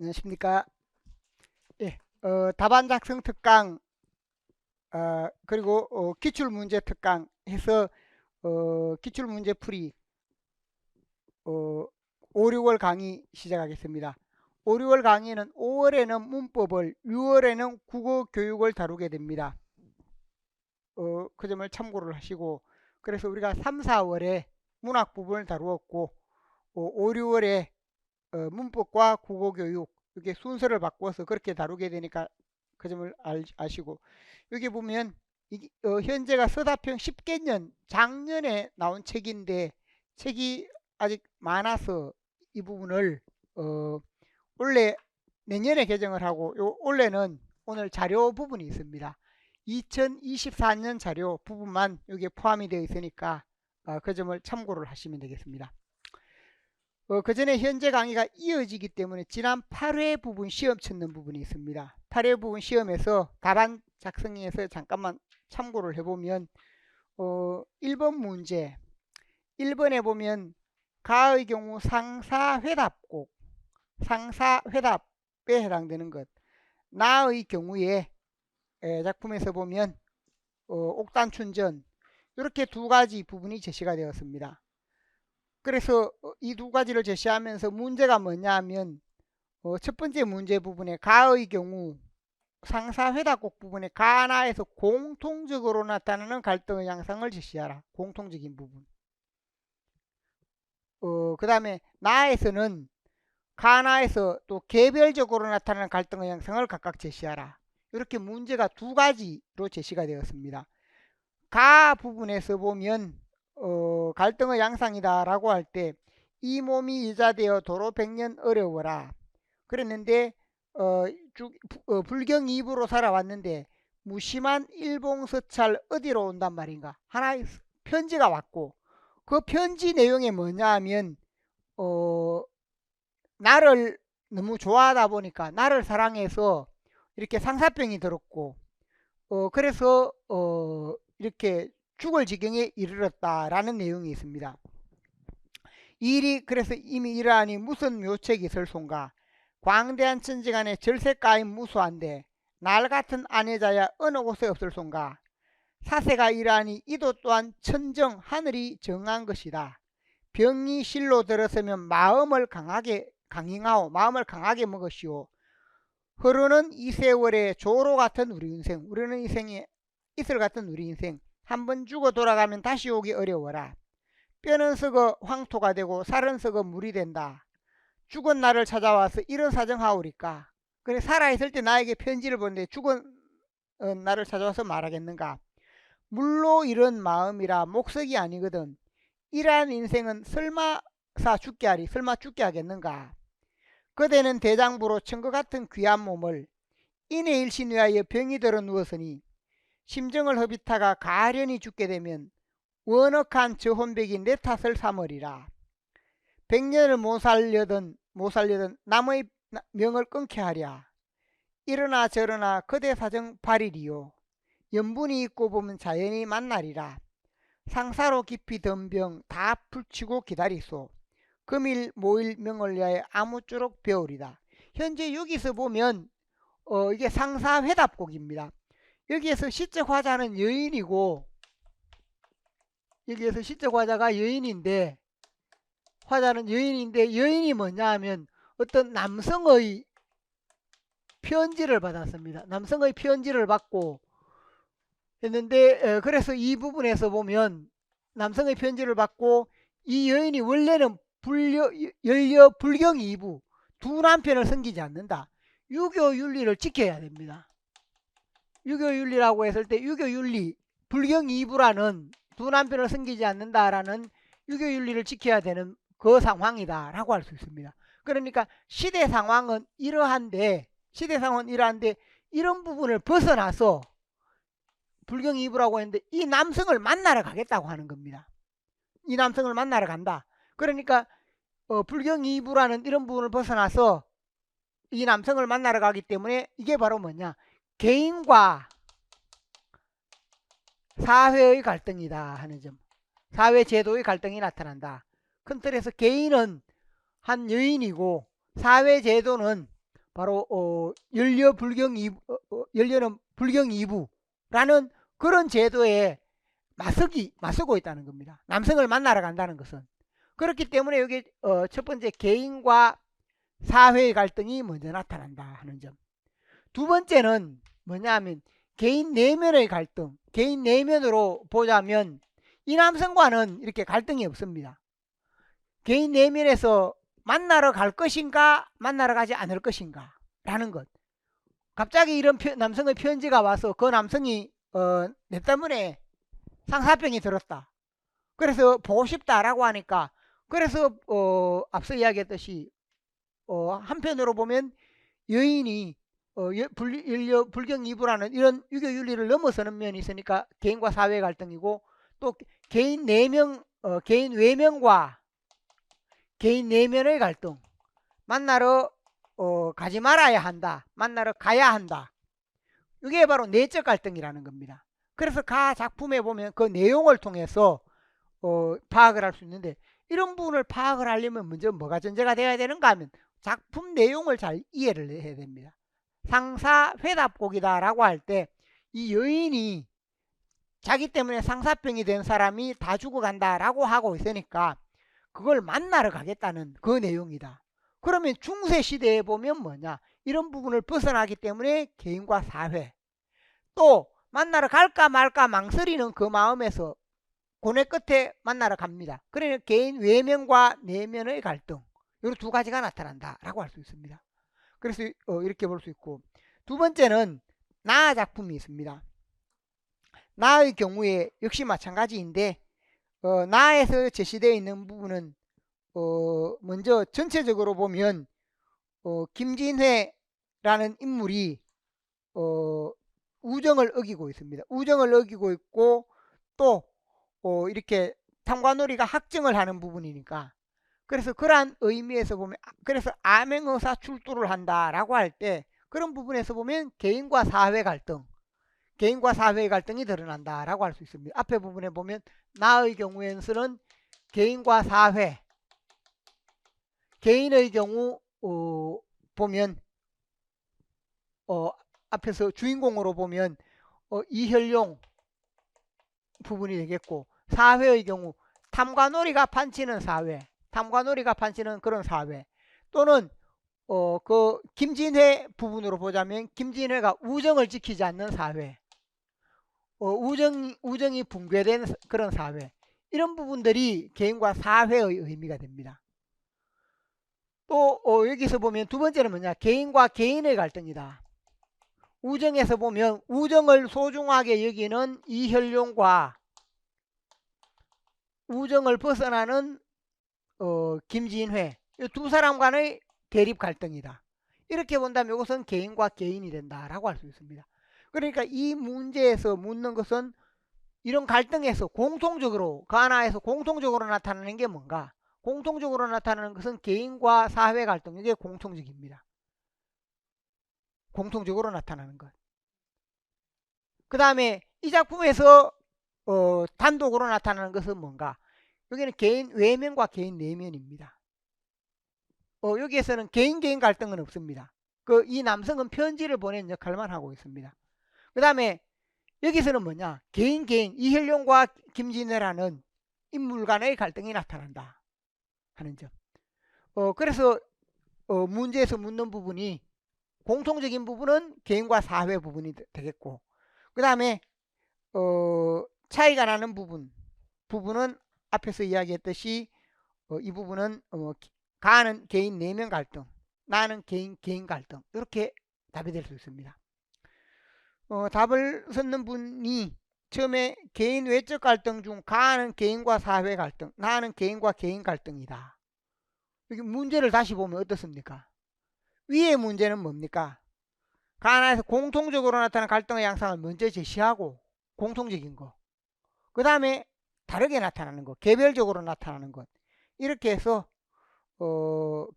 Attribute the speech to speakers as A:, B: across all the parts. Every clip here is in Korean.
A: 안녕하십니까. 예, 답안 작성 특강, 그리고 기출문제 특강 해서 기출문제 풀이 5, 6월 강의 시작하겠습니다. 5, 6월 강의는 5월에는 문법을, 6월에는 국어 교육을 다루게 됩니다. 그 점을 참고를 하시고, 그래서 우리가 3, 4월에 문학 부분을 다루었고, 5, 6월에 문법과 국어 교육 이렇게 순서를 바꿔서 그렇게 다루게 되니까 그 점을 아시고, 여기 보면 현재가 서다평 10개년 작년에 나온 책인데 책이 아직 많아서 이 부분을 올해 내년에 개정을 하고, 요 올해는 오늘 자료 부분이 있습니다. 2024년 자료 부분만 여기에 포함이 되어 있으니까 그 점을 참고를 하시면 되겠습니다. 그 전에 현재 강의가 이어지기 때문에 지난 8회 부분 시험 치는 부분이 있습니다. 8회 부분 시험에서 답안 작성에서 잠깐만 참고를 해보면 1번 문제, 1번에 보면 가의 경우 상사회답곡, 상사회답에 해당되는 것, 나의 경우에 작품에서 보면 옥단춘전, 이렇게 두 가지 부분이 제시가 되었습니다. 그래서 이 두 가지를 제시하면서 문제가 뭐냐 하면 첫 번째 문제 부분에 가의 경우 상사회답곡 부분에 가나에서 공통적으로 나타나는 갈등의 양상을 제시하라. 공통적인 부분. 그 다음에 나에서는 가나에서 또 개별적으로 나타나는 갈등의 양상을 각각 제시하라. 이렇게 문제가 두 가지로 제시가 되었습니다. 가 부분에서 보면 갈등의 양상이다 라고 할 때 이 몸이 이자되어 도로 100년 어려워라 그랬는데 불경 2부로 살아왔는데 무심한 일봉서찰 어디로 온단 말인가, 하나의 편지가 왔고 그 편지 내용이 뭐냐 하면 나를 너무 좋아하다 보니까 나를 사랑해서 이렇게 상사병이 들었고 그래서 이렇게 죽을 지경에 이르렀다라는 내용이 있습니다. 일이 그래서 이미 이러하니 무슨 묘책이 있을손가, 광대한 천지간에 절세가인 무수한데 날 같은 아내자야 어느 곳에 없을손가, 사세가 이러하니 이도 또한 천정 하늘이 정한 것이다. 병이 실로 들었으면 마음을 강하게 강행하오, 마음을 강하게 먹으시오. 흐르는 이 세월에 조로 같은 우리 인생, 우리는 인생이 이슬 같은 우리 인생, 한번 죽어 돌아가면 다시 오기 어려워라. 뼈는 썩어 황토가 되고 살은 썩어 물이 된다. 죽은 나를 찾아와서 이런 사정하오리까. 그래 살아있을 때 나에게 편지를 보는데 죽은 나를 찾아와서 말하겠는가. 물로 이런 마음이라 목석이 아니거든. 이러한 인생은 설마사 죽게 하리, 설마 죽게 하겠는가. 그대는 대장부로 천거 같은 귀한 몸을 인의 일신 위하여 병이 들어 누웠으니 심정을 허비타가 가련히 죽게 되면 원억한 저 혼백이 내 탓을 삼으리라. 100년을 못 살려던 남의 명을 끊게 하랴. 이러나 저러나 그대 사정 발이리요. 연분이 있고 보면 자연히 만나리라. 상사로 깊이 든 병 다 풀치고 기다리소. 금일 모일 명을 위하여 아무쪼록 배우리다. 현재 여기서 보면 이게 상사회답곡입니다. 여기에서 시적 화자는 여인이고, 여기에서 시적 화자가 여인인데, 화자는 여인인데 여인이 뭐냐 하면 어떤 남성의 편지를 받았습니다. 남성의 편지를 받고 했는데 그래서 이 부분에서 보면 남성의 편지를 받고 이 여인이 원래는 불경 2부 두 남편을 섬기지 않는다. 유교윤리를 지켜야 됩니다. 유교윤리라고 했을 때 유교윤리 불경 2부라는 두 남편을 섬기지 않는다라는 유교윤리를 지켜야 되는 그 상황이다 라고 할 수 있습니다. 그러니까 시대 상황은 이러한데 이런 부분을 벗어나서 불경 2부라고 했는데 이 남성을 만나러 가겠다고 하는 겁니다. 이 남성을 만나러 간다. 그러니까 불경 2부라는 이런 부분을 벗어나서 이 남성을 만나러 가기 때문에 이게 바로 뭐냐, 개인과 사회의 갈등이다 하는 점, 사회 제도의 갈등이 나타난다. 큰 틀에서 개인은 한 여인이고 사회 제도는 바로 연려 불경 이부, 연려는 불경 이부라는 그런 제도에 맞서고 있다는 겁니다. 남성을 만나러 간다는 것은. 그렇기 때문에 여기 첫 번째 개인과 사회의 갈등이 먼저 나타난다 하는 점. 두 번째는 뭐냐 하면 개인 내면의 갈등. 개인 내면으로 보자면 이 남성과는 이렇게 갈등이 없습니다. 개인 내면에서 만나러 갈 것인가 만나러 가지 않을 것인가 라는 것. 갑자기 이런 남성의 편지가 와서 그 남성이 내 때문에 상사병이 들었다. 그래서 보고 싶다라고 하니까 그래서 앞서 이야기했듯이 한편으로 보면 여인이 불경 이부라는 이런 유교 윤리를 넘어서는 면이 있으니까 개인과 사회 갈등이고 또 개인 내면 개인 외면과 개인 내면의 갈등. 만나러 가지 말아야 한다. 만나러 가야 한다. 이게 바로 내적 갈등이라는 겁니다. 그래서 가 작품에 보면 그 내용을 통해서 파악을 할 수 있는데 이런 부분을 파악을 하려면 먼저 뭐가 전제가 되어야 되는가 하면 작품 내용을 잘 이해를 해야 됩니다. 상사 회답곡이다라고 할 때 이 여인이 자기 때문에 상사병이 된 사람이 다 죽어간다라고 하고 있으니까 그걸 만나러 가겠다는 그 내용이다. 그러면 중세 시대에 보면 뭐냐? 이런 부분을 벗어나기 때문에 개인과 사회 또 만나러 갈까 말까 망설이는 그 마음에서 고뇌 끝에 만나러 갑니다. 그러니 개인 외면과 내면의 갈등 이 두 가지가 나타난다라고 할 수 있습니다. 그래서 이렇게 볼 수 있고 두 번째는 나 작품이 있습니다. 나의 경우에 역시 마찬가지인데 나에서 제시되어 있는 부분은 먼저 전체적으로 보면 김진회라는 인물이 우정을 어기고 있습니다. 우정을 어기고 있고 또 이렇게 탐관오리가 학정을 하는 부분이니까 그래서 그러한 의미에서 보면 그래서 암행어사 출두를 한다라고 할 때 그런 부분에서 보면 개인과 사회 갈등 개인과 사회의 갈등이 드러난다라고 할 수 있습니다. 앞에 부분에 보면 나의 경우에는 개인과 사회 개인의 경우 보면 앞에서 주인공으로 보면 이혈용 부분이 되겠고 사회의 경우 탐관오리가 판치는 사회 탐관오리가 판치는 그런 사회 또는 그 김진회 부분으로 보자면 김진회가 우정을 지키지 않는 사회 우정이 붕괴된 그런 사회 이런 부분들이 개인과 사회의 의미가 됩니다. 또 여기서 보면 두 번째는 뭐냐 개인과 개인의 갈등이다. 우정에서 보면 우정을 소중하게 여기는 이혈용과 우정을 벗어나는 김진회 이 두 사람 간의 대립 갈등이다. 이렇게 본다면 이것은 개인과 개인이 된다라고 할 수 있습니다. 그러니까 이 문제에서 묻는 것은 이런 갈등에서 공통적으로 그 하나에서 공통적으로 나타나는 게 뭔가 공통적으로 나타나는 것은 개인과 사회 갈등 이게 공통적입니다. 공통적으로 나타나는 것. 그 다음에 이 작품에서 단독으로 나타나는 것은 뭔가 여기는 개인 외면과 개인 내면입니다. 여기에서는 개인 갈등은 없습니다. 이 남성은 편지를 보낸 역할만 하고 있습니다. 그 다음에 여기서는 뭐냐 개인 이혈용과 김진애라는 인물 간의 갈등이 나타난다 하는 점. 그래서 문제에서 묻는 부분이 공통적인 부분은 개인과 사회 부분이 되겠고 그 다음에 차이가 나는 부분은 앞에서 이야기했듯이 이 부분은 가는 개인 내면 갈등 나는 개인 갈등 이렇게 답이 될 수 있습니다. 답을 썼는 분이 처음에 개인 외적 갈등 중 가는 개인과 사회 갈등 나는 개인과 개인 갈등이다. 여기 문제를 다시 보면 어떻습니까? 위의 문제는 뭡니까? 가나에서 공통적으로 나타나는 갈등의 양상을 먼저 제시하고 공통적인 거. 그 다음에 다르게 나타나는 것, 개별적으로 나타나는 것. 이렇게 해서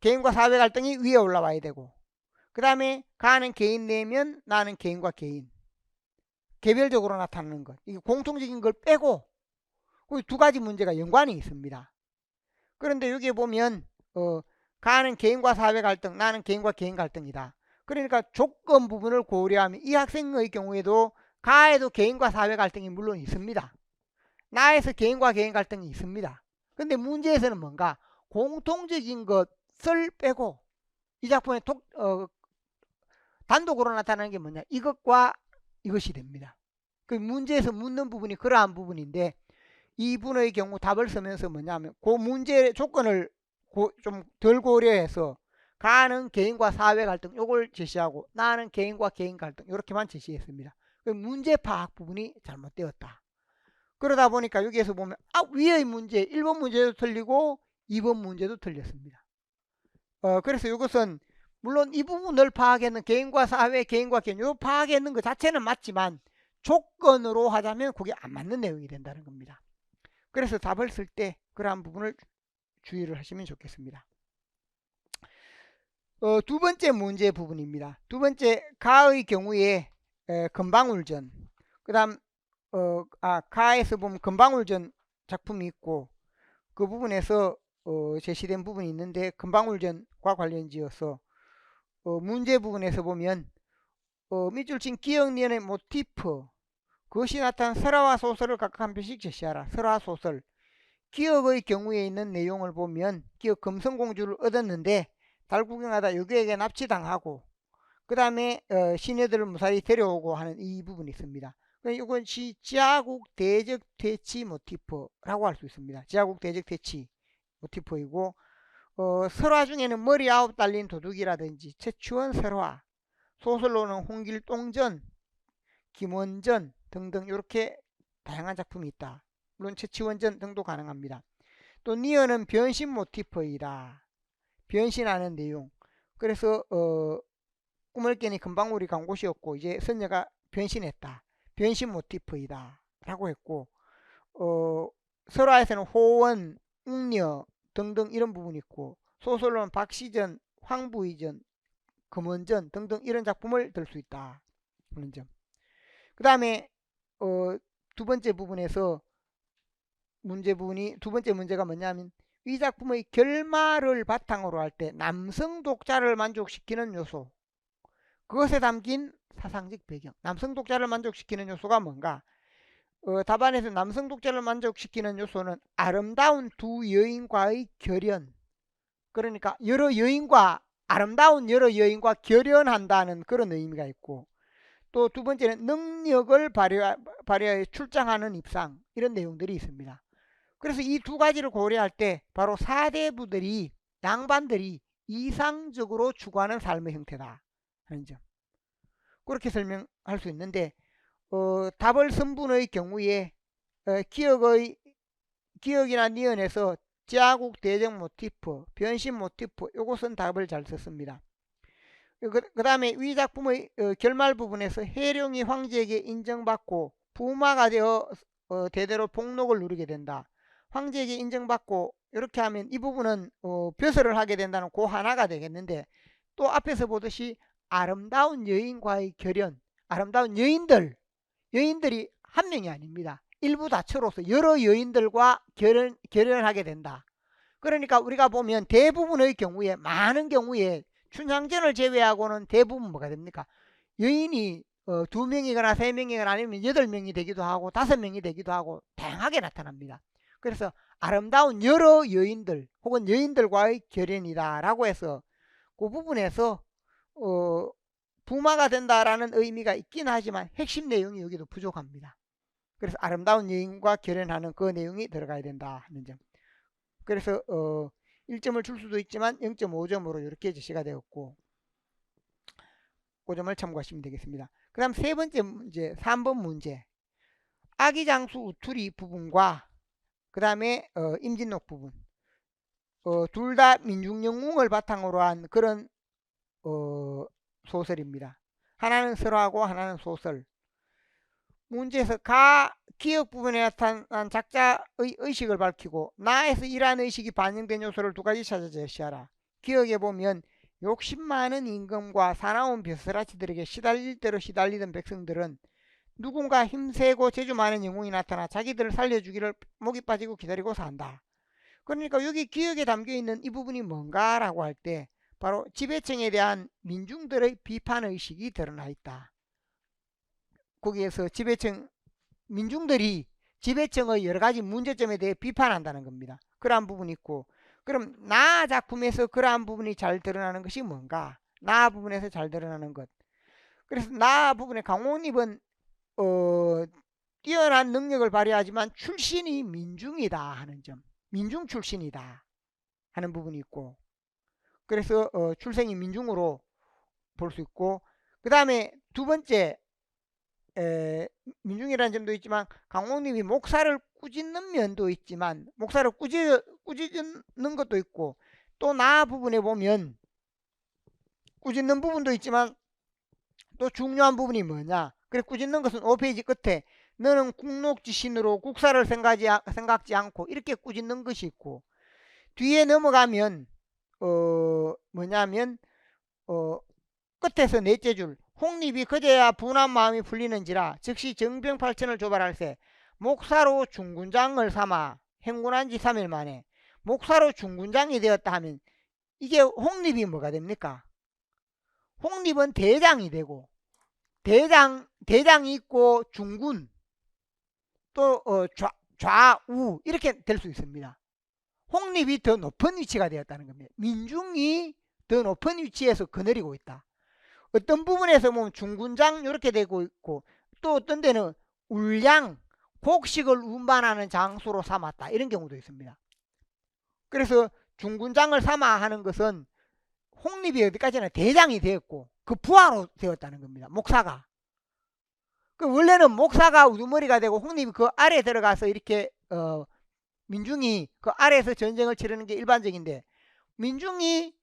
A: 개인과 사회 갈등이 위에 올라와야 되고 그 다음에 가는 개인 내면 나는 개인과 개인. 개별적으로 나타나는 것. 이게 공통적인 걸 빼고 두 가지 문제가 연관이 있습니다. 그런데 여기에 보면 가는 개인과 사회 갈등, 나는 개인과 개인 갈등이다. 그러니까 조건 부분을 고려하면 이 학생의 경우에도 가에도 개인과 사회 갈등이 물론 있습니다. 나에서 개인과 개인 갈등이 있습니다. 근데 문제에서는 뭔가 공통적인 것을 빼고 이 작품에 단독으로 나타나는 게 뭐냐, 이것과 이것이 됩니다. 그 문제에서 묻는 부분이 그러한 부분인데, 이 분의 경우 답을 쓰면서 뭐냐면 그 문제 조건을 좀 덜 고려해서 가는 개인과 사회 갈등 요걸 제시하고 나는 개인과 개인 갈등 이렇게만 제시했습니다. 문제 파악 부분이 잘못되었다. 그러다 보니까 여기에서 보면 위의 문제 1번 문제도 틀리고 2번 문제도 틀렸습니다. 그래서 이것은 물론 이 부분을 파악했는 개인과 사회, 개인과 개인 요 파악했는 것 자체는 맞지만 조건으로 하자면 그게 안 맞는 내용이 된다는 겁니다. 그래서 답을 쓸 때 그러한 부분을 주의를 하시면 좋겠습니다. 두 번째 문제 부분입니다. 두 번째, 가의 경우에 금방울전, 그 다음 가에서 보면 금방울전 작품이 있고 그 부분에서 제시된 부분이 있는데 금방울전과 관련지어서 문제 부분에서 보면 밑줄 친 기억 니은의 모티프, 그것이 나타난 설화와 소설을 각각 한 편씩 제시하라. 설화 소설, 기억의 경우에 있는 내용을 보면 기억 금성공주를 얻었는데 달구경하다 여교에게 납치당하고 그 다음에 시녀들을 무사히 데려오고 하는 이 부분이 있습니다. 이건 지하국 대적 퇴치 모티프라고 할 수 있습니다. 지하국 대적 퇴치 모티프이고 설화 중에는 머리 9 달린 도둑이라든지 최추원 설화, 소설로는 홍길동전, 김원전 등등 이렇게 다양한 작품이 있다. 물론 최치원전 등도 가능합니다. 또 니어는 변신 모티프이다. 변신하는 내용. 그래서 꿈을 깨니 금방울이 간 곳이었고 이제 선녀가 변신했다. 변신 모티프이다 라고 했고 설화에서는 호원, 웅녀 등등 이런 부분이 있고 소설로는 박시전, 황부의전, 금원전 등등 이런 작품을 들 수 있다 하는 점. 그 다음에 두 번째 부분에서 두 번째 문제가 뭐냐면 이 작품의 결말을 바탕으로 할 때 남성 독자를 만족시키는 요소, 그것에 담긴 사상적 배경, 남성 독자를 만족시키는 요소가 뭔가? 답안에서 남성 독자를 만족시키는 요소는 아름다운 두 여인과의 결연, 그러니까 아름다운 여러 여인과 결연한다는 그런 의미가 있고, 또 두 번째는 능력을 발휘하여 출장하는 입상, 이런 내용들이 있습니다. 그래서 이 두 가지를 고려할 때 바로 사대부들이, 양반들이 이상적으로 추구하는 삶의 형태다 하는 점, 그렇게 설명할 수 있는데 답을 선분의 경우에 기억이나 니은에서 지하국 대적 모티프, 변신 모티프, 이것은 답을 잘 썼습니다. 그 다음에 위 작품의 결말 부분에서 해룡이 황제에게 인정받고 부마가 되어 대대로 복록을 누리게 된다. 황제에게 인정받고 이렇게 하면 이 부분은 벼슬을 하게 된다는 그 하나가 되겠는데, 또 앞에서 보듯이 아름다운 여인과의 결연, 아름다운 여인들이 한 명이 아닙니다. 일부 다처로서 여러 여인들과 결연하게 된다. 그러니까 우리가 보면 대부분의 경우에, 많은 경우에 춘향전을 제외하고는 대부분 뭐가 됩니까? 여인이 2명이거나 3명이거나 아니면 8명이 되기도 하고 5명이 되기도 하고 다양하게 나타납니다. 그래서 아름다운 여러 여인들 혹은 여인들과의 결연이다 라고 해서 그 부분에서 부마가 된다라는 의미가 있긴 하지만 핵심 내용이 여기도 부족합니다. 그래서 아름다운 여인과 결연하는 그 내용이 들어가야 된다 하는 점. 그래서 1점을 줄 수도 있지만 0.5점으로 이렇게 제시가 되었고, 그 점을 참고하시면 되겠습니다. 그 다음 세 번째 문제, 3번 문제, 아기장수 우투리 부분과 그 다음에 임진록 부분, 둘 다 민중영웅을 바탕으로 한 그런 소설입니다. 하나는 설화고 하나는 소설. 문제에서 기억 부분에 나타난 작자의 의식을 밝히고 나에서 이러한 의식이 반영된 요소를 두 가지 찾아 제시하라. 기억에 보면 욕심 많은 임금과 사나운 벼슬아치들에게 시달릴 대로 시달리던 백성들은 누군가 힘세고 재주 많은 영웅이 나타나 자기들을 살려주기를 목이 빠지고 기다리고 산다. 그러니까 여기 기억에 담겨있는 이 부분이 뭔가 라고 할 때 바로 지배층에 대한 민중들의 비판의식이 드러나 있다. 거기에서 민중들이 지배층의 여러 가지 문제점에 대해 비판한다는 겁니다. 그러한 부분이 있고, 그럼 나 작품에서 그러한 부분이 잘 드러나는 것이 뭔가? 나 부분에서 잘 드러나는 것. 그래서 나 부분에 강홍립은 뛰어난 능력을 발휘하지만 출신이 민중이다 하는 점, 민중 출신이다 하는 부분이 있고, 그래서 출생이 민중으로 볼 수 있고, 그 다음에 두 번째 민중이라는 점도 있지만 강홍립이 목사를 꾸짖는 면도 있지만 목사를 꾸짖는 것도 있고, 또 나 부분에 보면 꾸짖는 부분도 있지만 또 중요한 부분이 뭐냐, 그래 꾸짖는 것은 5페이지 끝에 너는 국록지신으로 국사를 생각지 않고 이렇게 꾸짖는 것이 있고, 뒤에 넘어가면 뭐냐면 끝에서 넷째 줄 홍립이 그제야 분한 마음이 풀리는지라 즉시 정병팔천을 조발할세 목사로 중군장을 삼아 행군한 지 3일 만에 목사로 중군장이 되었다 하면 이게 홍립이 뭐가 됩니까? 홍립은 대장이 되고 대장이 있고 중군 또 좌우 이렇게 될 수 있습니다. 홍립이 더 높은 위치가 되었다는 겁니다. 민중이 더 높은 위치에서 거느리고 있다. 어떤 부분에서 보면 중군장 이렇게 되고 있고, 또 어떤 데는 울량 곡식을 운반하는 장소로 삼았다 이런 경우도 있습니다. 그래서 중군장을 삼아 하는 것은 홍립이 어디까지나 대장이 되었고 그 부하로 되었다는 겁니다. 목사가. 그 원래는 목사가 우두머리가 되고 홍립이 그 아래에 들어가서 이렇게 민중이 그 아래에서 전쟁을 치르는 게 일반적인데, 민중이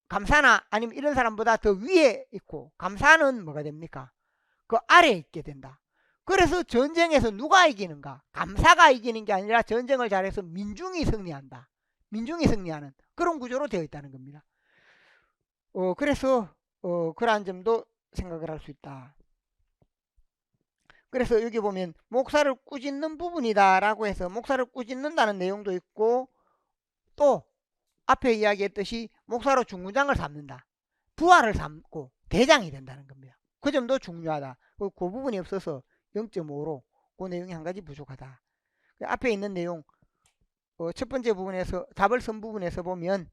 A: 감사나 아니면 이런 사람보다 더 위에 있고 감사는 뭐가 됩니까? 그 아래에 있게 된다. 그래서 전쟁에서 누가 이기는가? 감사가 이기는 게 아니라 전쟁을 잘해서 민중이 승리한다. 민중이 승리하는 그런 구조로 되어 있다는 겁니다. 그래서 그러한 점도 생각을 할 수 있다. 그래서 여기 보면 목사를 꾸짖는 부분이다 라고 해서 목사를 꾸짖는다는 내용도 있고, 또 앞에 이야기했듯이 목사로 중군장을 삼는다. 부하를 삼고 대장이 된다는 겁니다. 그 점도 중요하다. 그 부분이 없어서 0.5로 그 내용이 한 가지 부족하다. 앞에 있는 내용 첫 번째 부분에서 답을 쓴 부분에서 보면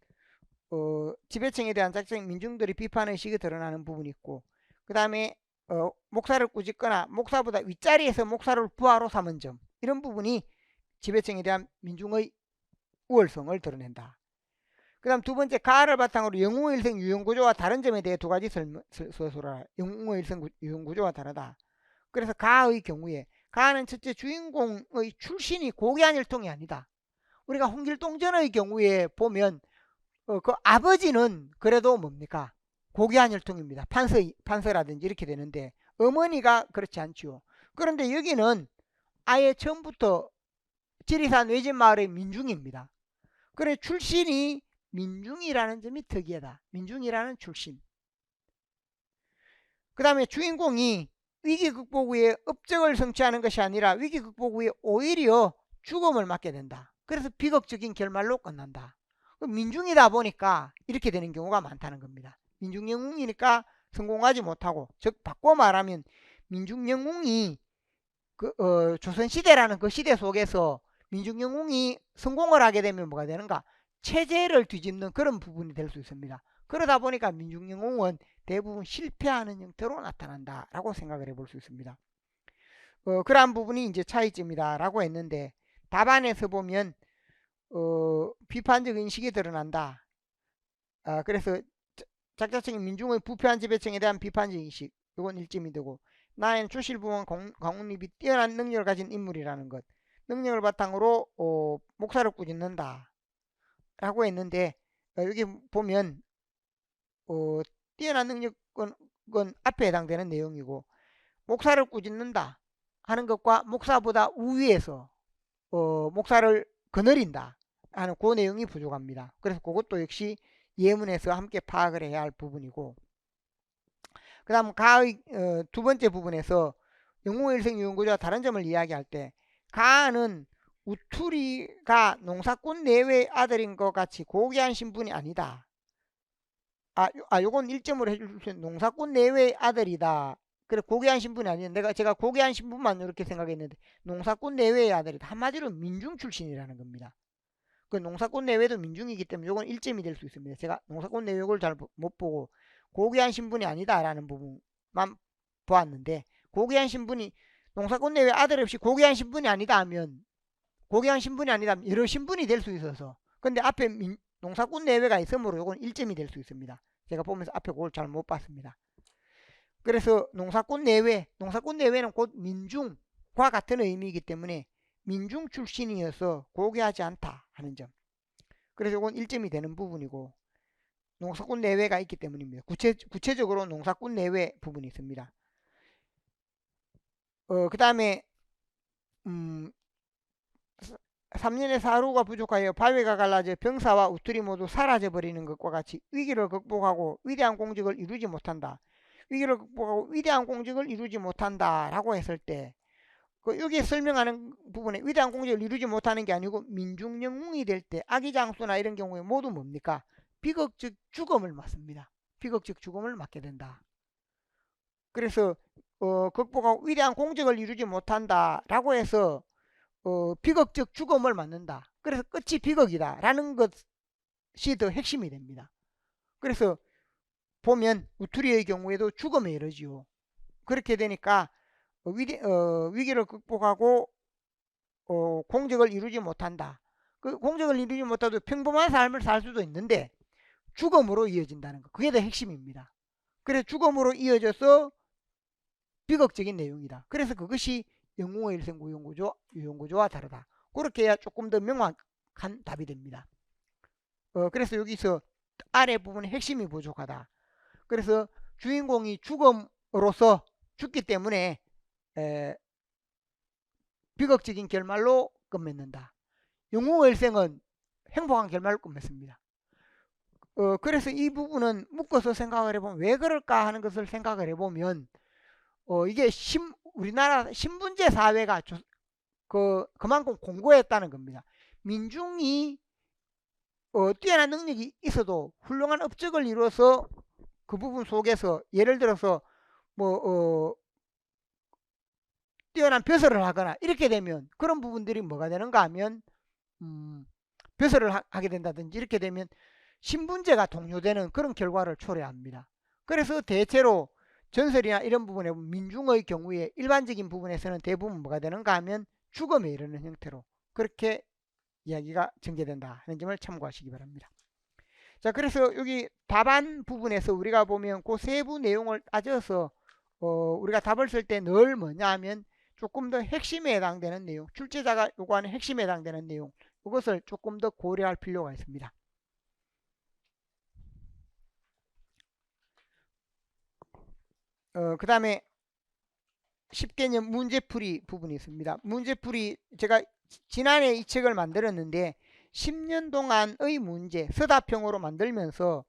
A: 지배층에 대한 작정 민중들이 비판의식이 드러나는 부분이 있고, 그 다음에 목사를 꾸짖거나 목사보다 윗자리에서 목사를 부하로 삼은 점, 이런 부분이 지배층에 대한 민중의 우월성을 드러낸다. 그 다음 두 번째, 가를 바탕으로 영웅의일생 유형구조와 다른 점에 대해 두 가지 서술하라. 영웅의일생 유형구조와 다르다. 그래서 가의 경우에 가는 첫째 주인공의 출신이 고귀한일통이 아니다. 우리가 홍길동전의 경우에 보면 그 아버지는 그래도 뭡니까? 고귀한일통입니다. 판서라든지 이렇게 되는데 어머니가 그렇지 않지요. 그런데 여기는 아예 처음부터 지리산 외진마을의 민중입니다. 그래 출신이 민중이라는 점이 특이하다. 민중이라는 출신. 그 다음에 주인공이 위기 극복 후에 업적을 성취하는 것이 아니라 위기 극복 후에 오히려 죽음을 맞게 된다. 그래서 비극적인 결말로 끝난다. 민중이다 보니까 이렇게 되는 경우가 많다는 겁니다. 민중영웅이니까 성공하지 못하고, 즉 바꿔 말하면 민중영웅이 조선시대라는 그 시대 속에서 민중영웅이 성공을 하게 되면 뭐가 되는가? 체제를 뒤집는 그런 부분이 될 수 있습니다. 그러다 보니까 민중영웅은 대부분 실패하는 형태로 나타난다 라고 생각을 해볼 수 있습니다. 그러한 부분이 이제 차이점이다 라고 했는데, 답안에서 보면 비판적 인식이 드러난다. 그래서 작자층인 민중의 부패한 지배층에 대한 비판적 인식, 이건 1점이 되고, 나는 주실부원 강훈립이 뛰어난 능력을 가진 인물이라는 것, 능력을 바탕으로 목사를 꾸짖는다 라고 했는데, 여기 보면 뛰어난 능력은 앞에 해당되는 내용이고, 목사를 꾸짖는다 하는 것과 목사보다 우위에서 목사를 거느린다 하는 그 내용이 부족합니다. 그래서 그것도 역시 예문에서 함께 파악을 해야 할 부분이고, 그 다음 가의 두 번째 부분에서 영웅의일생 유형구조와 다른 점을 이야기할 때, 가는 우투리가 농사꾼 내외의 아들인 것 같이 고귀한 신분이 아니다. 요건 1점으로 해주세요. 농사꾼 내외의 아들이다. 그래, 고귀한 신분이 아니야. 제가 고귀한 신분만 이렇게 생각했는데, 농사꾼 내외의 아들이다. 한마디로 민중 출신이라는 겁니다. 그 농사꾼 내외도 민중이기 때문에 요건 1점이 될 수 있습니다. 제가 농사꾼 내외를 잘 못 보고, 고귀한 신분이 아니다라는 부분만 보았는데, 고귀한 신분이, 농사꾼 내외 아들 없이 고귀한 신분이 아니다 하면, 여러 신분이 될 수 있어서, 근데 앞에 농사꾼 내외가 있으므로 요건 1점이 될 수 있습니다. 제가 보면서 앞에 그걸 잘 못 봤습니다. 그래서 농사꾼 내외는 곧 민중과 같은 의미이기 때문에 민중 출신이어서 고귀하지 않다 하는 점. 그래서 이건 1점이 되는 부분이고, 농사꾼 내외가 있기 때문입니다. 구체적으로 농사꾼 내외 부분이 있습니다. 그 다음에 3년의 사루가 부족하여 바위가 갈라져 병사와 우투리 모두 사라져버리는 것과 같이 위기를 극복하고 위대한 공적을 이루지 못한다. 위기를 극복하고 위대한 공적을 이루지 못한다 라고 했을 때, 여기 설명하는 부분에 위대한 공적을 이루지 못하는 게 아니고 민중 영웅이 될 때 아기장수나 이런 경우에 모두 뭡니까? 비극적 죽음을 맞습니다. 비극적 죽음을 맞게 된다. 그래서 극복하고 위대한 공적을 이루지 못한다 라고 해서 비극적 죽음을 맞는다. 그래서 끝이 비극이다 라는 것이 더 핵심이 됩니다. 그래서 보면 우투리의 경우에도 죽음에 이르지요. 그렇게 되니까 위기를 극복하고 공적을 이루지 못한다. 그 공적을 이루지 못해도 평범한 삶을 살 수도 있는데 죽음으로 이어진다는 것. 그게 더 핵심입니다. 그래서 죽음으로 이어져서 비극적인 내용이다. 그래서 그것이 영웅의 일생구 유용구조와 다르다. 그렇게 해야 조금 더 명확한 답이 됩니다. 그래서 여기서 아래 부분의 핵심이 부족하다. 그래서 주인공이 죽음으로써 죽기 때문에 비극적인 결말로 끝맺는다. 영웅의 일생은 행복한 결말로 끝맺습니다. 그래서 이 부분은 묶어서 생각을 해보면 왜 그럴까 하는 것을 생각을 해보면 이게 우리나라 신분제 사회가 그만큼 공고했다는 겁니다. 민중이 뛰어난 능력이 있어도 훌륭한 업적을 이루어서 그 부분 속에서 예를 들어서 뛰어난 벼슬을 하거나 이렇게 되면 그런 부분들이 뭐가 되는가 하면 벼슬을 하게 된다든지 이렇게 되면 신분제가 동요되는 그런 결과를 초래합니다. 그래서 대체로 전설이나 이런 부분에 민중의 경우에 일반적인 부분에서는 대부분 뭐가 되는가 하면 죽음에 이르는 형태로 그렇게 이야기가 전개된다 하는 점을 참고하시기 바랍니다. 자, 그래서 여기 답안 부분에서 우리가 보면 그 세부 내용을 따져서 우리가 답을 쓸 때 늘 뭐냐 하면 조금 더 핵심에 해당되는 내용, 출제자가 요구하는 핵심에 해당되는 내용, 이것을 조금 더 고려할 필요가 있습니다. 그 다음에 10개념 문제풀이 부분이 있습니다. 문제풀이 제가 지난해 이 책을 만들었는데 10년 동안의 문제 서답형으로 만들면서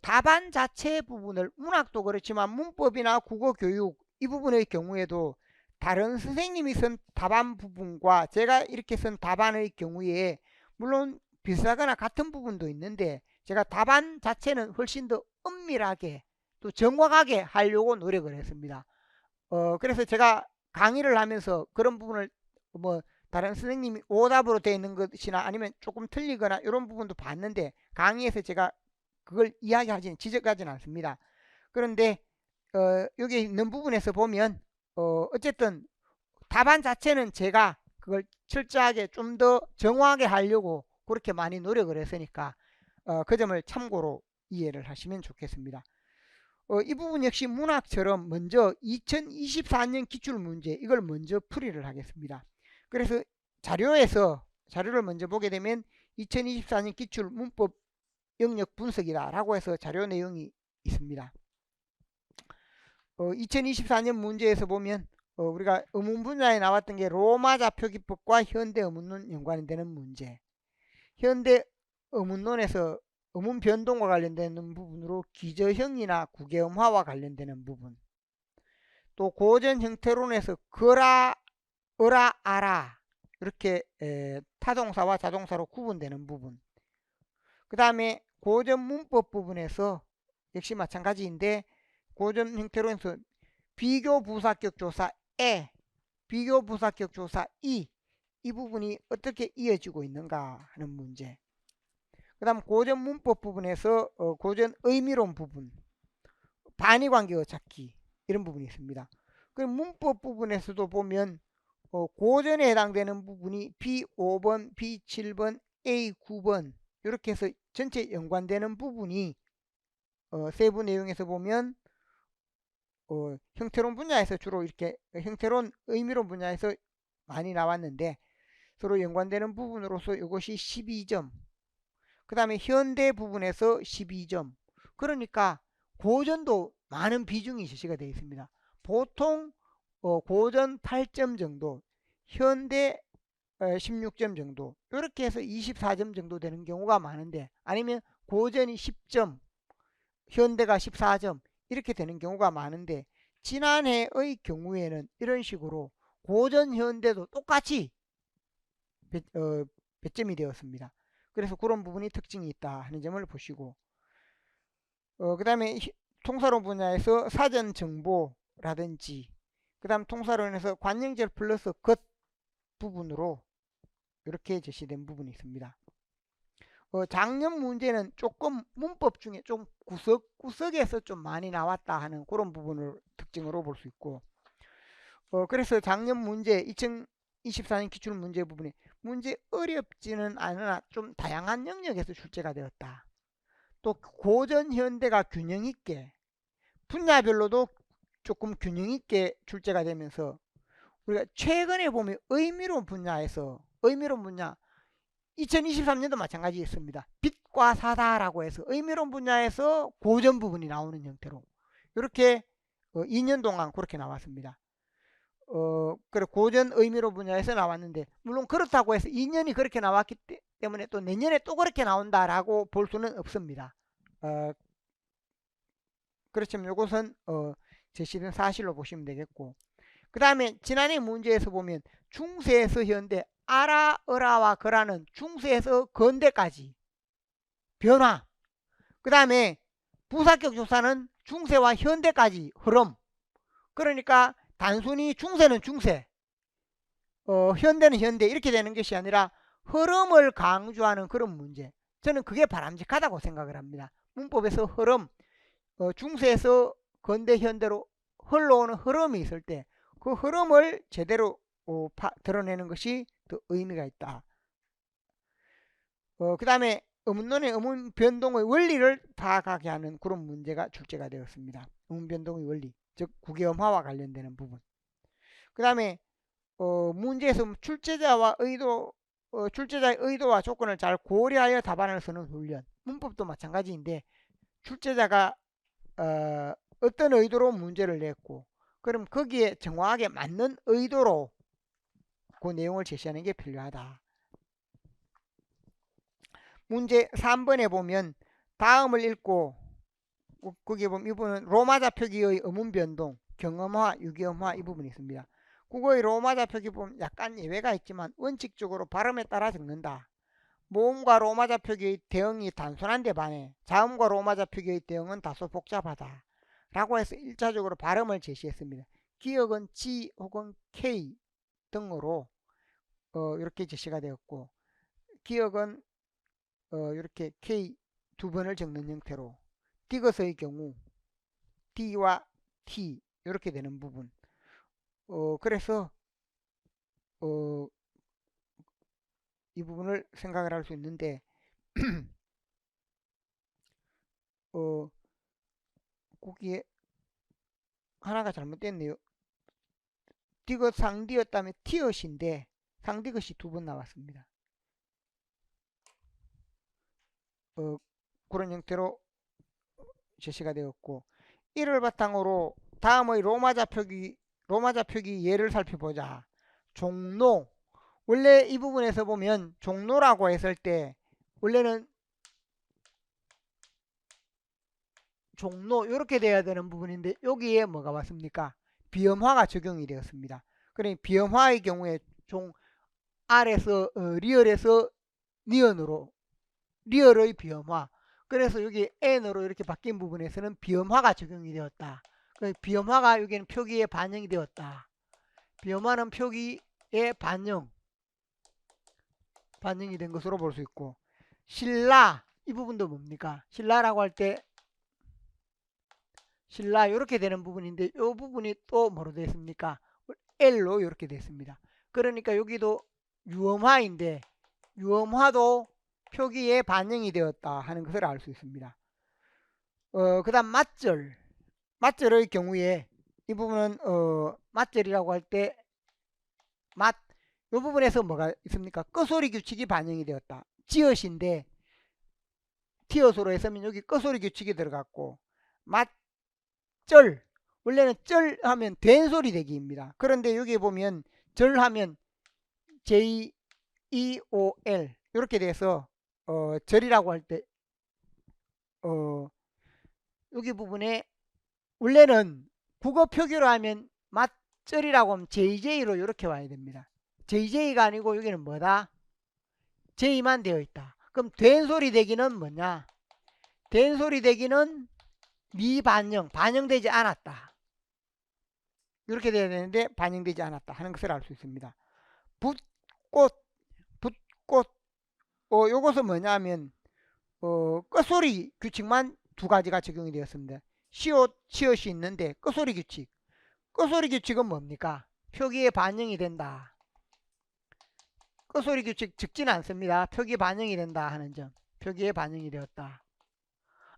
A: 답안 자체 부분을 문학도 그렇지만 문법이나 국어교육 이 부분의 경우에도 다른 선생님이 쓴 답안 부분과 제가 이렇게 쓴 답안의 경우에 물론 비슷하거나 같은 부분도 있는데 제가 답안 자체는 훨씬 더 엄밀하게 또 정확하게 하려고 노력을 했습니다. 그래서 제가 강의를 하면서 그런 부분을 다른 선생님이 오답으로 되어 있는 것이나 아니면 조금 틀리거나 이런 부분도 봤는데 강의에서 제가 그걸 지적하지는 않습니다. 그런데 여기 있는 부분에서 보면 어쨌든 답안 자체는 제가 그걸 철저하게 좀 더 정확하게 하려고 그렇게 많이 노력을 했으니까 그 점을 참고로 이해를 하시면 좋겠습니다. 이 부분 역시 문학처럼 먼저 2024년 기출문제 이걸 먼저 풀이를 하겠습니다. 그래서 자료를 먼저 보게 되면 2024년 기출 문법 영역 분석이다 라고 해서 자료 내용이 있습니다. 2024년 문제에서 보면 우리가 의문 분야에 나왔던 게 로마자 표기법과 현대 의문론 연관이 되는 문제, 현대 의문론에서 의문 변동과 관련되는 부분으로 기저형이나 구개음화와 관련되는 부분, 또 고전 형태론에서 거라, 어라, 아라 이렇게 타동사와 자동사로 구분되는 부분. 그 다음에 고전 문법 부분에서 역시 마찬가지인데 고전 형태로 해서 비교 부사격 조사 에, 비교 부사격 조사 이 부분이 어떻게 이어지고 있는가 하는 문제. 그 다음 고전 문법 부분에서 고전 의미론 부분, 반의관계어 찾기 이런 부분이 있습니다. 그 문법 부분에서도 보면 고전에 해당되는 부분이 B5번, B7번, A9번 이렇게 해서 전체 연관되는 부분이 세부 내용에서 보면 형태론 분야에서 주로 이렇게 형태론 의미론 분야에서 많이 나왔는데 서로 연관되는 부분으로서 이것이 12점, 그 다음에 현대 부분에서 12점. 그러니까 고전도 많은 비중이 제시가 되어 있습니다. 보통 고전 8점 정도, 현대 16점 정도, 이렇게 해서 24점 정도 되는 경우가 많은데, 아니면 고전이 10점, 현대가 14점 이렇게 되는 경우가 많은데, 지난해의 경우에는 이런 식으로 고전 현대도 똑같이 배점이 되었습니다. 그래서 그런 부분이 특징이 있다 하는 점을 보시고, 그 다음에 통사론 분야에서 사전 정보라든지, 그 다음 통사론에서 관용절 플러스 것 부분으로 이렇게 제시된 부분이 있습니다. 작년 문제는 조금 문법 중에 좀 구석에서 좀 많이 나왔다 하는 그런 부분을 특징으로 볼 수 있고, 그래서 작년 문제 2024년 기출 문제 부분에 문제 어렵지는 않으나 좀 다양한 영역에서 출제가 되었다. 또 고전 현대가 균형 있게 분야별로도 조금 균형 있게 출제가 되면서 우리가 최근에 보면 의미론 분야에서 의미론 분야 2023년도 마찬가지였습니다. 빛과 사다라고 해서 의미론 분야에서 고전 부분이 나오는 형태로 이렇게 2년 동안 그렇게 나왔습니다. 그래 고전 의미론 분야에서 나왔는데 물론 그렇다고 해서 2년이 그렇게 나왔기 때문에 또 내년에 또 그렇게 나온다라고 볼 수는 없습니다. 그렇지만 이것은 제시된 사실로 보시면 되겠고, 그 다음에 지난해 문제에서 보면 중세에서 현대 아라, 어라와 거라는 중세에서 근대까지 변화, 그 다음에 부사격 조사는 중세와 현대까지 흐름. 그러니까 단순히 중세는 중세, 현대는 현대 이렇게 되는 것이 아니라 흐름을 강조하는 그런 문제. 저는 그게 바람직하다고 생각을 합니다. 문법에서 흐름, 중세에서 근대 현대로 흘러오는 흐름이 있을 때 그 흐름을 제대로 드러내는 것이 더 의미가 있다. 그 다음에 의문론의 의문 변동의 원리를 파악하게 하는 그런 문제가 출제가 되었습니다. 의문 변동의 원리, 즉 국외음화와 관련되는 부분. 그 다음에 문제에서 출제자의 의도와 조건을 잘 고려하여 답안을 쓰는 훈련. 문법도 마찬가지인데 출제자가 어떤 의도로 문제를 냈고, 그럼 거기에 정확하게 맞는 의도로 그 내용을 제시하는 게 필요하다. 문제 3번에 보면 다음을 읽고 거기에 보면 이 부분은 로마자 표기의 의문 변동, 경음화, 유기음화 이 부분이 있습니다. 국어의 로마자 표기 보면 약간 예외가 있지만 원칙적으로 발음에 따라 적는다. 모음과 로마자 표기의 대응이 단순한데 반해 자음과 로마자 표기의 대응은 다소 복잡하다 라고 해서 1차적으로 발음을 제시했습니다. 기억은 G 혹은 K 등으로 이렇게 제시가 되었고, 기억은 이렇게 K 두 번을 적는 형태로, 디귿의 경우 D와 T 이렇게 되는 부분. 그래서 이 부분을 생각을 할 수 있는데 거기에 하나가 잘못됐네요. 디귿 상디였다면 티엇인데 상디귿이 두 번 나왔습니다. 그런 형태로 제시가 되었고, 이를 바탕으로 다음의 로마자 표기 예를 살펴보자. 종로. 원래 이 부분에서 보면 종로라고 했을 때 원래는 종로 이렇게 돼야 되는 부분인데 여기에 뭐가 왔습니까? 비음화가 적용이 되었습니다. 그러니 비음화의 경우에 R에서 리얼에서 니언으로 리얼의 비음화. 그래서 여기 N으로 이렇게 바뀐 부분에서는 비음화가 적용이 되었다. 그 비음화가 여기는 표기에 반영이 되었다. 비음화는 표기에 반영이 된 것으로 볼 수 있고, 신라 이 부분도 뭡니까? 신라라고 할 때 신라 이렇게 되는 부분인데 이 부분이 또 뭐로 되어 있습니까? L로 이렇게 되어 있습니다. 그러니까 여기도 유음화인데 유음화도 표기에 반영이 되었다 하는 것을 알 수 있습니다. 그 다음 맞절의 경우에 이 부분은 맞절이라고 할 때 이 부분에서 뭐가 있습니까? 끄소리 규칙이 반영이 되었다. 지읒인데 티읕으로 했으면 여기 끄소리 규칙이 들어갔고, 맞절 원래는 절 하면 된 소리 대기입니다. 그런데 여기 보면 절 하면 JEOL 이렇게 돼서 절이라고 할 때 여기 부분에 원래는 국어 표기로 하면 맞절이라고 하면 JJ로 이렇게 와야 됩니다. JJ가 아니고 여기는 뭐다? J만 되어 있다. 그럼 된 소리 대기는 뭐냐? 된 소리 대기는 반영되지 않았다. 이렇게 돼야 되는데 반영되지 않았다 하는 것을 알 수 있습니다. 붓꽃 요것은 뭐냐면 끄소리 규칙만 두 가지가 적용이 되었습니다. 시옷, 치읓이 있는데 끄소리 규칙은 뭡니까? 표기에 반영이 된다. 끄소리 규칙 적지는 않습니다. 표기에 반영이 된다 하는 점. 표기에 반영이 되었다.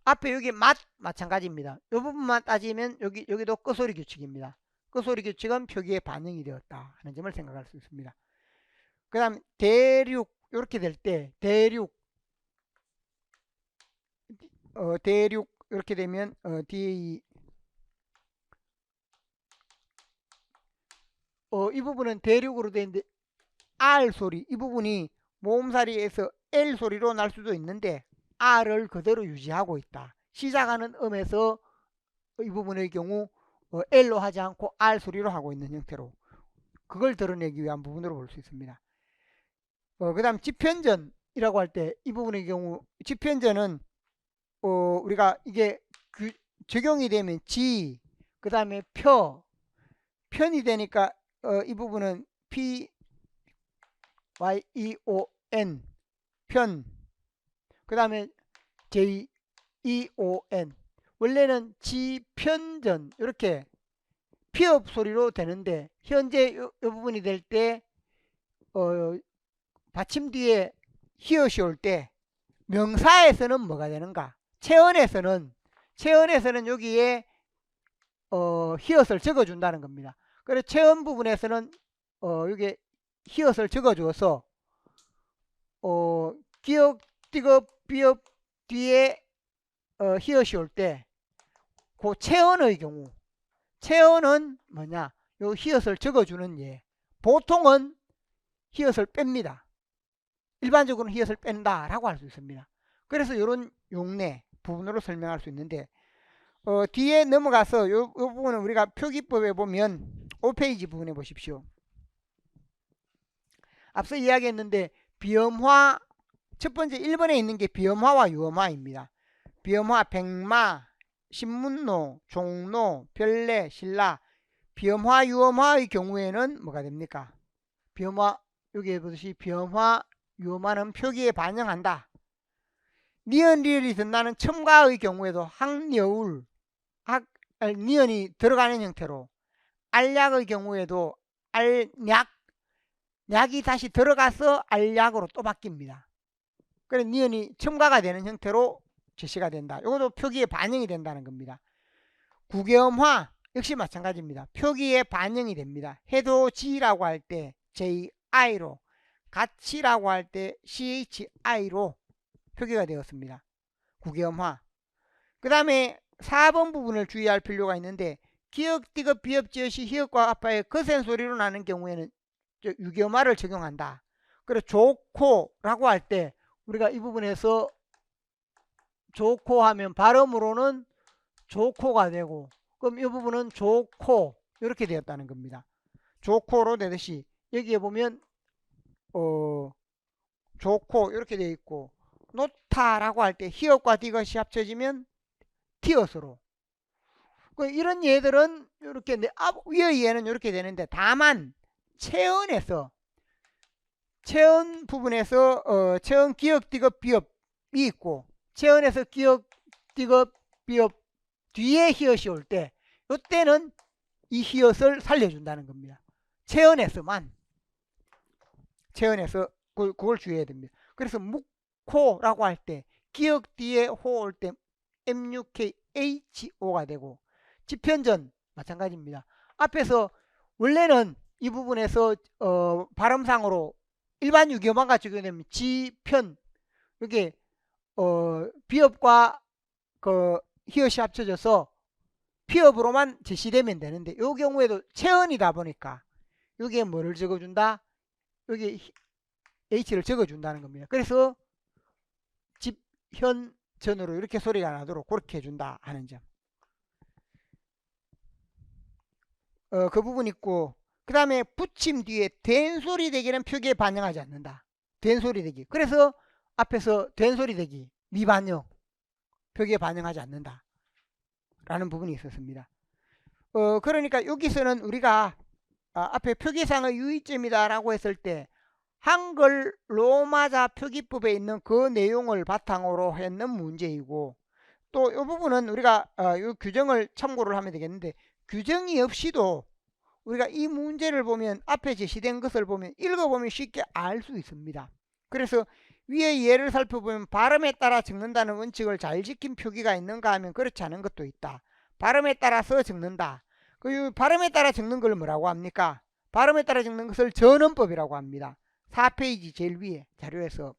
A: 앞에 여기 마찬가지입니다. 이 부분만 따지면 여기도 끄소리 규칙입니다. 끄소리 규칙은 표기에 반영이 되었다 하는 점을 생각할 수 있습니다. 그 다음 대륙 이렇게 될 때 대륙 이렇게 되면 DA 이 부분은 대륙으로 되어 있는데 R 소리 이 부분이 모음사리에서 L 소리로 날 수도 있는데 R을 그대로 유지하고 있다. 시작하는 음에서 이 부분의 경우 L로 하지 않고 R 소리로 하고 있는 형태로 그걸 드러내기 위한 부분으로 볼 수 있습니다. 그 다음 지편전이라고 할 때 이 부분의 경우 지편전은 우리가 이게 적용이 되면 그 다음에 편이 되니까 이 부분은 PYEON 편 그 다음에 JEON 원래는 지편전 이렇게 피업 소리로 되는데 현재 이 부분이 될 때 받침 뒤에 히읗이 올 때 명사에서는 뭐가 되는가? 체언에서는 여기에 히읗을 적어준다는 겁니다. 그래서 체언 부분에서는 여기 히읗을 적어주어서 기역, 띠급, 비읍 뒤에 히읗이 올 때 그 체언의 경우 체언은 뭐냐? 요 히읗을 적어주는 예. 보통은 히읗을 뺍니다. 일반적으로는 히읗을 뺀다라고 할 수 있습니다. 그래서 이런 용례 부분으로 설명할 수 있는데 뒤에 넘어가서 이 부분은 우리가 표기법에 보면 5페이지 부분에 보십시오. 앞서 이야기했는데 비음화 첫 번째 1번에 있는 게 비음화와 유음화입니다. 비음화 백마, 신문로, 종로, 별내, 신라 비음화 유음화의 경우에는 뭐가 됩니까? 비음화 여기에 보듯이 비음화 유음화는 표기에 반영한다. 니은 리을이 든다는 첨가의 경우에도 학여울 니은이 들어가는 형태로 알약의 경우에도 약이 다시 들어가서 알약으로 또 바뀝니다. 그래서 니은이 첨가가 되는 형태로 제시가 된다. 이것도 표기에 반영이 된다는 겁니다. 구개음화 역시 마찬가지입니다. 표기에 반영이 됩니다. 해도지라고 할 때 JI로 같이라고 할 때 CHI로 표기가 되었습니다. 구개음화. 그 다음에 4번 부분을 주의할 필요가 있는데 기역, 띠급, 비읍, 지읒이 히읗과 아파의 거센 소리로 나는 경우에는 유기음화를 적용한다. 그리고 좋고라고 할 때 우리가 이 부분에서 좋고 하면 발음으로는 좋고가 되고 그럼 이 부분은 좋고 이렇게 되었다는 겁니다. 좋고로 되듯이 여기에 보면 좋고 이렇게 되어 있고, 놓다라고 할 때 히읗과 디귿이 합쳐지면 티엇으로. 이런 예들은 이렇게 위의 예는 이렇게 되는데, 다만 체언에서 체언 부분에서 체언 기역 디귿 비읍이 있고, 체언에서 기역 디귿 비읍 뒤에 히읗이 올 때, 이때는 이 히읗을 살려준다는 겁니다. 체언에서만. 체언에서 그걸 주의해야 됩니다. 그래서 묵호라고 할 때 기역 뒤에 호 올 때 MUKHO가 되고, 지편전 마찬가지입니다. 앞에서 원래는 이 부분에서 발음상으로 일반 유기어만과 적용되면 지편, 이게 비읍과 그 히읗이 합쳐져서 피읍으로만 제시되면 되는데, 이 경우에도 체언이다 보니까 여기에 뭐를 적어준다? 여기 H를 적어준다는 겁니다. 그래서 집현전으로 이렇게 소리가 나도록 그렇게 해준다 하는 점. 그 부분 있고, 그 다음에 붙임 뒤에 된소리 대기는 표기에 반영하지 않는다. 된소리 대기. 그래서 앞에서 된소리 대기 미반영, 표기에 반영하지 않는다 라는 부분이 있었습니다. 그러니까 여기서는 우리가 앞에 표기상의 유의점이다 라고 했을 때 한글 로마자 표기법에 있는 그 내용을 바탕으로 했는 문제이고, 또 이 부분은 우리가 이 규정을 참고를 하면 되겠는데, 규정이 없이도 우리가 이 문제를 보면 앞에 제시된 것을 보면 읽어보면 쉽게 알 수 있습니다. 그래서 위의 예를 살펴보면 발음에 따라 적는다는 원칙을 잘 지킨 표기가 있는가 하면 그렇지 않은 것도 있다. 발음에 따라서 적는다. 그 발음에 따라 적는 걸 뭐라고 합니까? 발음에 따라 적는 것을 전원법이라고 합니다. 4페이지 제일 위에 자료에서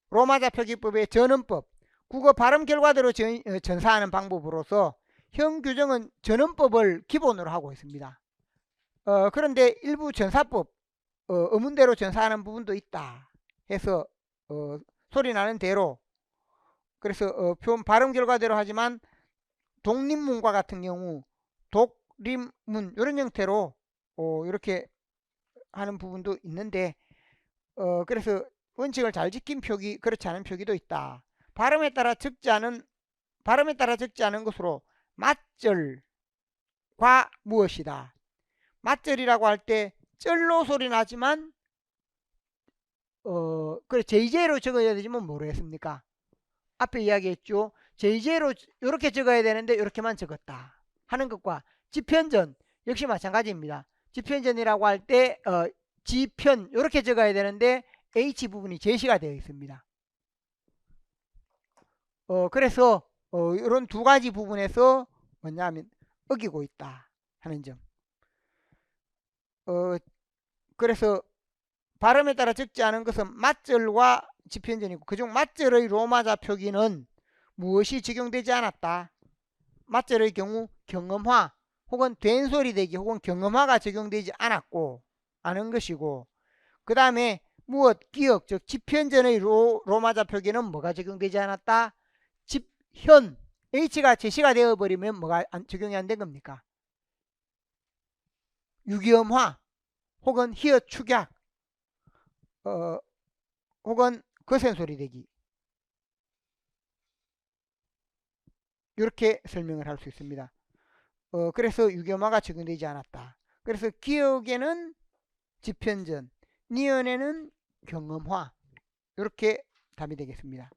A: 로마자 표기법의 전원법, 국어 발음 결과대로 전사하는 방법으로서 현 규정은 전원법을 기본으로 하고 있습니다. 그런데 일부 전사법, 어문대로 전사하는 부분도 있다 해서 소리나는 대로, 그래서 발음 결과대로 하지만 독립문과 같은 경우 독립문 이런 형태로 이렇게 하는 부분도 있는데, 그래서 원칙을 잘 지킨 표기, 그렇지 않은 표기도 있다. 발음에 따라 적지 않은 것으로 맞절과 무엇이다. 맞절이라고 할 때 쩔로 소리 나지만 그래 JJ로 적어야 되지만 모르겠습니까? 앞에 이야기했죠. JJ로 이렇게 적어야 되는데 이렇게만 적었다 하는 것과 지편전 역시 마찬가지입니다. 지편전이라고 할 때 지편 이렇게 적어야 되는데 H 부분이 제시가 되어 있습니다. 그래서 이런 두 가지 부분에서 뭐냐면 어기고 있다 하는 점. 그래서 발음에 따라 적지 않은 것은 맞절과 지편전이고, 그중 맞절의 로마자 표기는 무엇이 적용되지 않았다. 맞절의 경우 경음화 혹은 된소리 대기 혹은 경음화가 적용되지 않았고 하는 것이고, 그 다음에 무엇 기역 즉 지편전의 로마자 표기는 뭐가 적용되지 않았다. 집현 H가 제시가 되어버리면 뭐가 적용이 안 된 겁니까? 유기음화 혹은 히읗 축약 혹은 거센소리 대기, 이렇게 설명을 할 수 있습니다. 그래서 유기음화가 적용되지 않았다. 그래서 기역에는 지편전, 니은에는 경음화, 이렇게 답이 되겠습니다.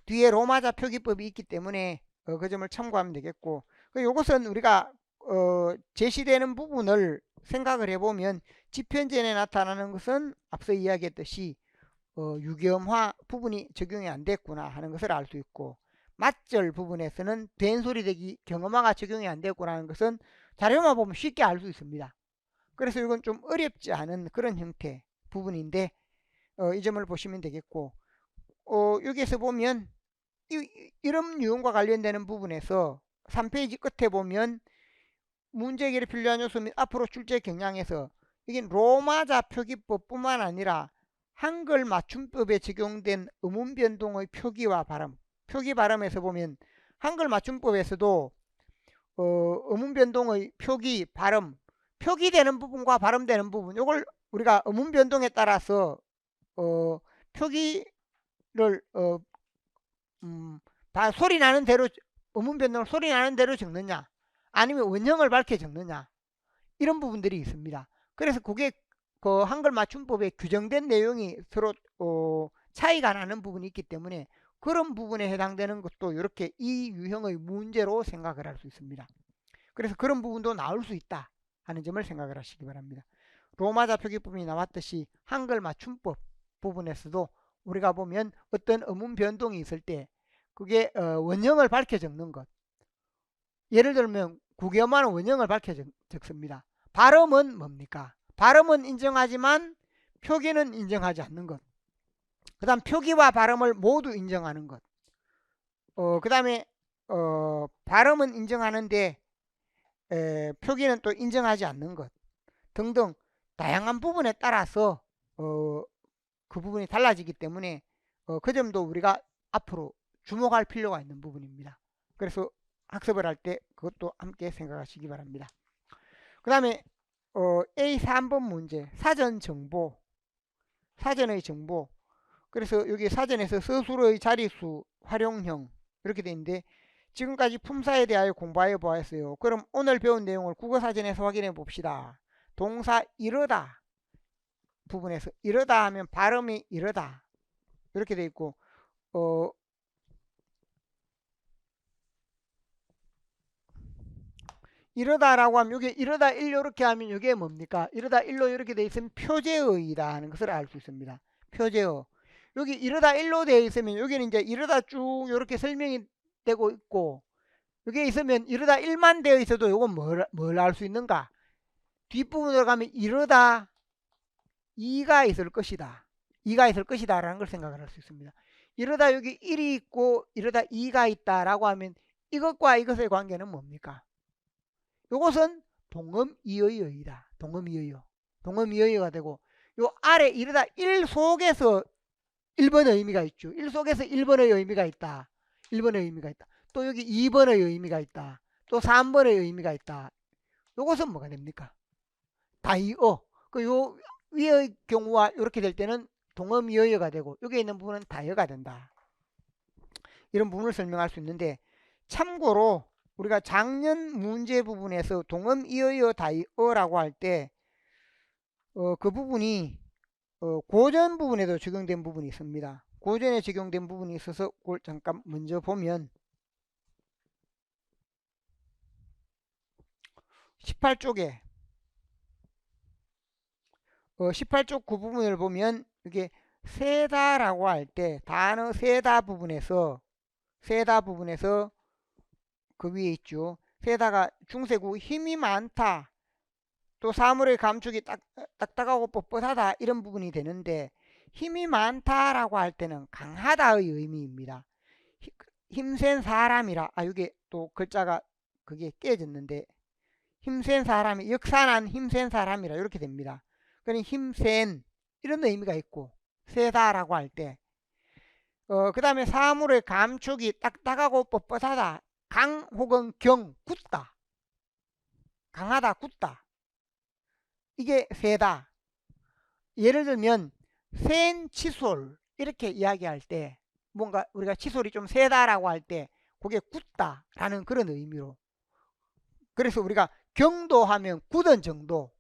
A: 뒤에 로마자 표기법이 있기 때문에 그 점을 참고하면 되겠고, 이것은 우리가 제시되는 부분을 생각을 해보면 지편전에 나타나는 것은 앞서 이야기했듯이 유기음화 부분이 적용이 안 됐구나 하는 것을 알 수 있고, 맞절 부분에서는 된소리 대기 경음화가 적용이 안 됐구나 하는 것은 자료만 보면 쉽게 알 수 있습니다. 그래서 이건 좀 어렵지 않은 그런 형태 부분인데 이 점을 보시면 되겠고, 여기에서 보면 이름 유형과 관련되는 부분에서 3페이지 끝에 보면 문제 해결에 필요한 요소 및 앞으로 출제 경향에서 이게 로마자 표기법 뿐만 아니라 한글 맞춤법에 적용된 음운 변동의 표기와 발음, 표기 발음에서 보면 한글 맞춤법에서도 음운 변동의 표기 발음, 표기되는 부분과 발음되는 부분, 이걸 우리가 어문 변동에 따라서 표기를 다 소리 나는 대로 어문 변동을 소리 나는 대로 적느냐 아니면 원형을 밝혀 적느냐 이런 부분들이 있습니다. 그래서 그게 그 한글 맞춤법에 규정된 내용이 서로 차이가 나는 부분이 있기 때문에 그런 부분에 해당되는 것도 이렇게 이 유형의 문제로 생각을 할 수 있습니다. 그래서 그런 부분도 나올 수 있다 하는 점을 생각을 하시기 바랍니다. 로마자 표기법이 나왔듯이 한글 맞춤법 부분에서도 우리가 보면 어떤 어문 변동이 있을 때 그게 원형을 밝혀 적는 것, 예를 들면 국어만 원형을 밝혀 적습니다. 발음은 뭡니까? 발음은 인정하지만 표기는 인정하지 않는 것. 그 다음 표기와 발음을 모두 인정하는 것. 그 다음에 발음은 인정하는데 표기는 또 인정하지 않는 것 등등 다양한 부분에 따라서 그 부분이 달라지기 때문에 그 점도 우리가 앞으로 주목할 필요가 있는 부분입니다. 그래서 학습을 할 때 그것도 함께 생각하시기 바랍니다. 그 다음에 A 3번 문제 사전 정보, 사전의 정보. 그래서 여기 사전에서 서술어의 자리수 활용형 이렇게 되어 있는데 지금까지 품사에 대하여 공부해 보았어요. 그럼 오늘 배운 내용을 국어사전에서 확인해 봅시다. 동사 이르다 부분에서 이르다 하면 발음이 이르다 이렇게 되어 있고 이러다라고 하면 여기 이러다 일로 이렇게 하면 이게 뭡니까? 이러다 일로 이렇게 돼 있으면 표제어이다 하는 것을 알 수 있습니다. 표제어. 여기 이러다 일로 되어 있으면 여기는 이제 이러다 쭉 이렇게 설명이 되고 있고 여기에 있으면 이러다 일만 되어 있어도 이건 뭘 알 수 있는가? 뒷부분으로 가면 이러다 이가 있을 것이다. 이가 있을 것이다 라는 걸 생각을 할 수 있습니다. 이러다 여기 1이 있고 이러다 2가 있다라고 하면 이것과 이것의 관계는 뭡니까? 이것은 동음이어이어이다. 동음이어이어. 동음이어이어가 되고 요 아래 이러다 1 속에서 1번의 의미가 있죠. 1 속에서 1번의 의미가 있다. 1번의 의미가 있다. 또 여기 2번의 의미가 있다. 또 3번의 의미가 있다. 요것은 뭐가 됩니까? 다이어. 요 위의 경우와 이렇게 될 때는 동음이어이어가 되고 여기 있는 부분은 다이어가 된다. 이런 부분을 설명할 수 있는데 참고로 우리가 작년 문제 부분에서 동음 이어이어 다이어라고 할 때 그 부분이 고전 부분에도 적용된 부분이 있습니다. 고전에 적용된 부분이 있어서 그걸 잠깐 먼저 보면 18쪽에 18쪽 그 부분을 보면 이게 세다라고 할 때 단어 세다 부분에서 그 위에 있죠. 세다가 중세구 힘이 많다. 또 사물의 감축이 딱딱하고 뻣뻣하다 이런 부분이 되는데 힘이 많다라고 할 때는 강하다의 의미입니다. 힘센 사람이라 여기 또 글자가 그게 깨졌는데 힘센 사람이 역산한 힘센 사람이라 이렇게 됩니다. 그러니 힘센 이런 의미가 있고 세다라고 할 때 그 다음에 사물의 감축이 딱딱하고 뻣뻣하다 강 혹은 경 굳다 강하다 굳다 이게 세다. 예를 들면 센 칫솔 이렇게 이야기할 때 뭔가 우리가 칫솔이 좀 세다라고 할 때 그게 굳다라는 그런 의미로 그래서 우리가 경도하면 굳은 정도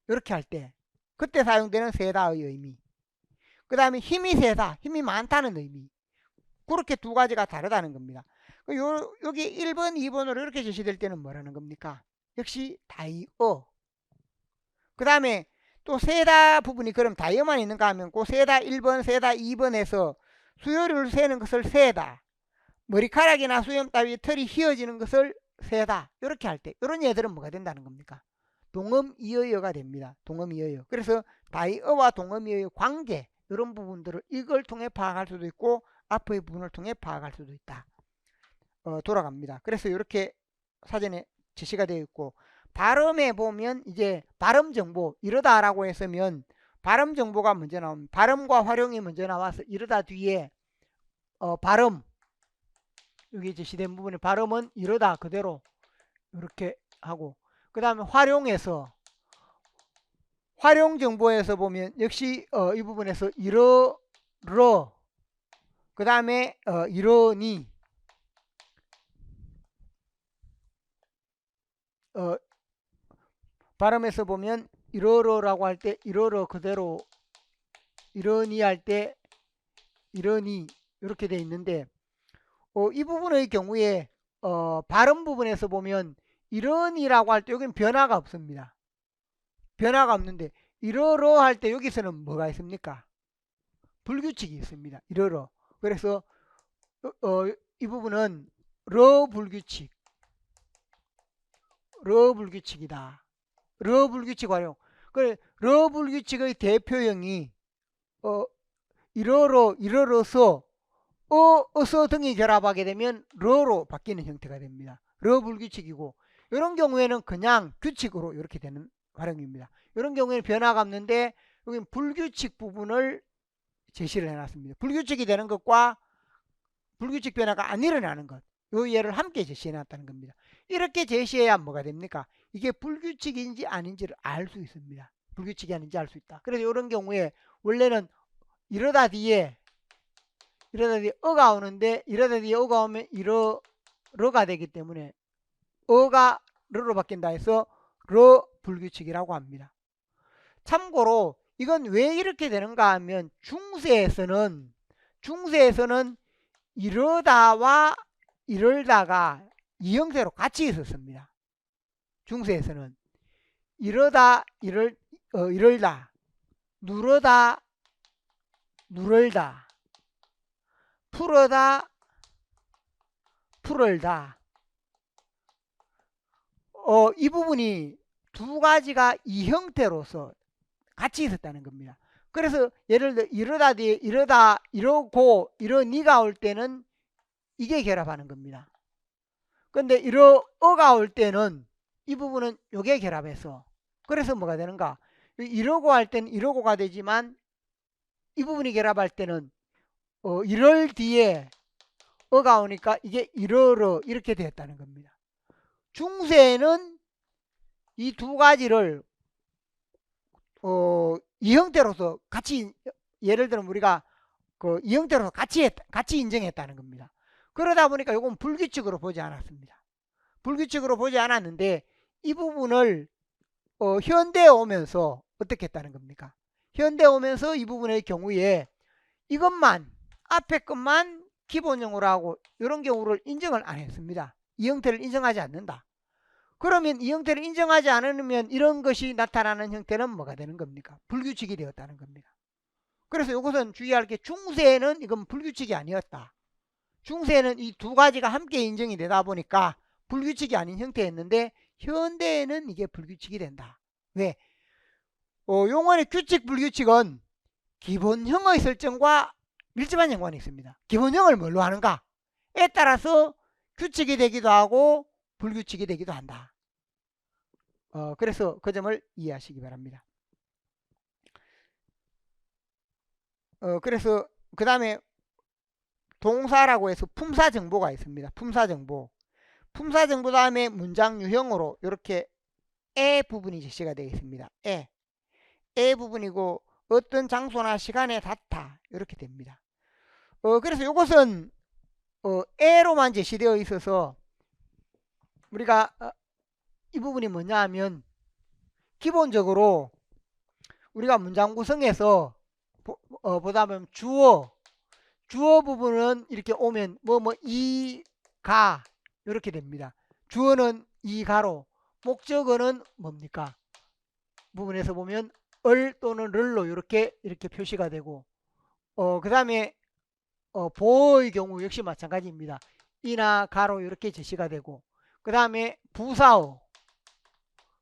A: 이렇게 할 때 그때 사용되는 세다의 의미 그 다음에 힘이 세다 힘이 많다는 의미 그렇게 두 가지가 다르다는 겁니다. 여기 1번 2번으로 이렇게 제시될 때는 뭐라는 겁니까? 역시 다이어 그 다음에 또 세다 부분이 그럼 다이어만 있는가 하면 그 세다 1번 세다 2번에서 수요를 세는 것을 세다 머리카락이나 수염 따위 털이 휘어지는 것을 세다 이렇게 할 때 이런 얘들은 뭐가 된다는 겁니까? 동음이어이어가 됩니다. 동음이어이어. 그래서 다이어와 동음이어의 관계 이런 부분들을 이걸 통해 파악할 수도 있고 앞의 부분을 통해 파악할 수도 있다. 돌아갑니다. 그래서 이렇게 사전에 제시가 되어 있고 발음에 보면 이제 발음 정보 이러다라고 했으면 발음 정보가 먼저 나옵니다. 발음과 활용이 먼저 나와서 이러다 뒤에 발음 여기 제시된 부분의 발음은 이러다 그대로 이렇게 하고 그 다음에 활용해서 활용 정보에서 보면 역시 이 부분에서 그 다음에 이러니 발음에서 보면 이러러라고 할 때 이러러 그대로 이러니 할 때 이러니 이렇게 돼 있는데 이 부분의 경우에 발음 부분에서 보면 이러니라고 할 때 여기는 변화가 없습니다. 변화가 없는데 이러러 할 때 여기서는 뭐가 있습니까? 불규칙이 있습니다. 이러러. 그래서 이 부분은 러 불규칙이다. 러 불규칙 활용. 그래 러 불규칙의 대표형이 이러러서 어서 등이 결합하게 되면 러로 바뀌는 형태가 됩니다. 러 불규칙이고 이런 경우에는 그냥 규칙으로 이렇게 되는 활용입니다. 이런 경우에는 변화가 없는데 여기 불규칙 부분을 제시를 해놨습니다. 불규칙이 되는 것과 불규칙 변화가 안 일어나는 것, 이 예를 함께 제시해놨다는 겁니다. 이렇게 제시해야 뭐가 됩니까? 이게 불규칙인지 아닌지를 알 수 있습니다. 불규칙이 아닌지 알 수 있다. 그래서 이런 경우에 원래는 이러다 뒤에 어가 오는데 이러다 뒤에 어가 오면 러가 되기 때문에 어가 러로 바뀐다 해서 러 불규칙이라고 합니다. 참고로 이건 왜 이렇게 되는가 하면 중세에서는 이러다와 이럴다가 이 형태로 같이 있었습니다. 중세에서는 이러다 이럴다 누르다 누를다 풀어다 풀을다 이 부분이 두 가지가 이 형태로서 같이 있었다는 겁니다. 그래서 예를 들어 이러다 뒤에 이러고 이러니가 올 때는 이게 결합하는 겁니다. 근데 어가 올 때는 이 부분은 요게 결합해서 그래서 뭐가 되는가? 이러고 할 때는 이러고가 되지만 이 부분이 결합할 때는 이럴 뒤에 어가 오니까 이게 이러러 이렇게 되었다는 겁니다. 중세에는 이 두 가지를 이 형태로서 같이 예를 들면 우리가 이 형태로서 같이 인정했다는 겁니다. 그러다 보니까 이건 불규칙으로 보지 않았습니다. 불규칙으로 보지 않았는데 이 부분을 현대에 오면서 어떻게 했다는 겁니까? 현대에 오면서 이 부분의 경우에 이것만 앞에 것만 기본형으로 하고 이런 경우를 인정을 안 했습니다. 이 형태를 인정하지 않는다. 그러면 이 형태를 인정하지 않으면 이런 것이 나타나는 형태는 뭐가 되는 겁니까? 불규칙이 되었다는 겁니다. 그래서 이것은 주의할 게 중세에는 이건 불규칙이 아니었다. 중세에는 이 두 가지가 함께 인정이 되다 보니까 불규칙이 아닌 형태였는데 현대에는 이게 불규칙이 된다. 왜? 용어의 규칙 불규칙은 기본형의 설정과 밀접한 연관이 있습니다. 기본형을 뭘로 하는가? 에 따라서 규칙이 되기도 하고 불규칙이 되기도 한다. 그래서 그 점을 이해하시기 바랍니다. 그래서 그 다음에 동사라고 해서 품사정보가 있습니다. 품사정보 다음에 문장 유형으로 이렇게 에 부분이 제시가 되어 있습니다. 에 부분이고 어떤 장소나 시간에 닿다 이렇게 됩니다. 그래서 이것은 에로만 제시되어 있어서 우리가 이 부분이 뭐냐 하면 기본적으로 우리가 문장 구성에서 보다 보면 주어 부분은 이렇게 오면 이가 이렇게 됩니다. 주어는 이가로 목적어는 뭡니까? 부분에서 보면 을 또는 를로 이렇게 표시가 되고 그 다음에 보어의 경우 역시 마찬가지입니다. 이나 가로 이렇게 제시가 되고 그 다음에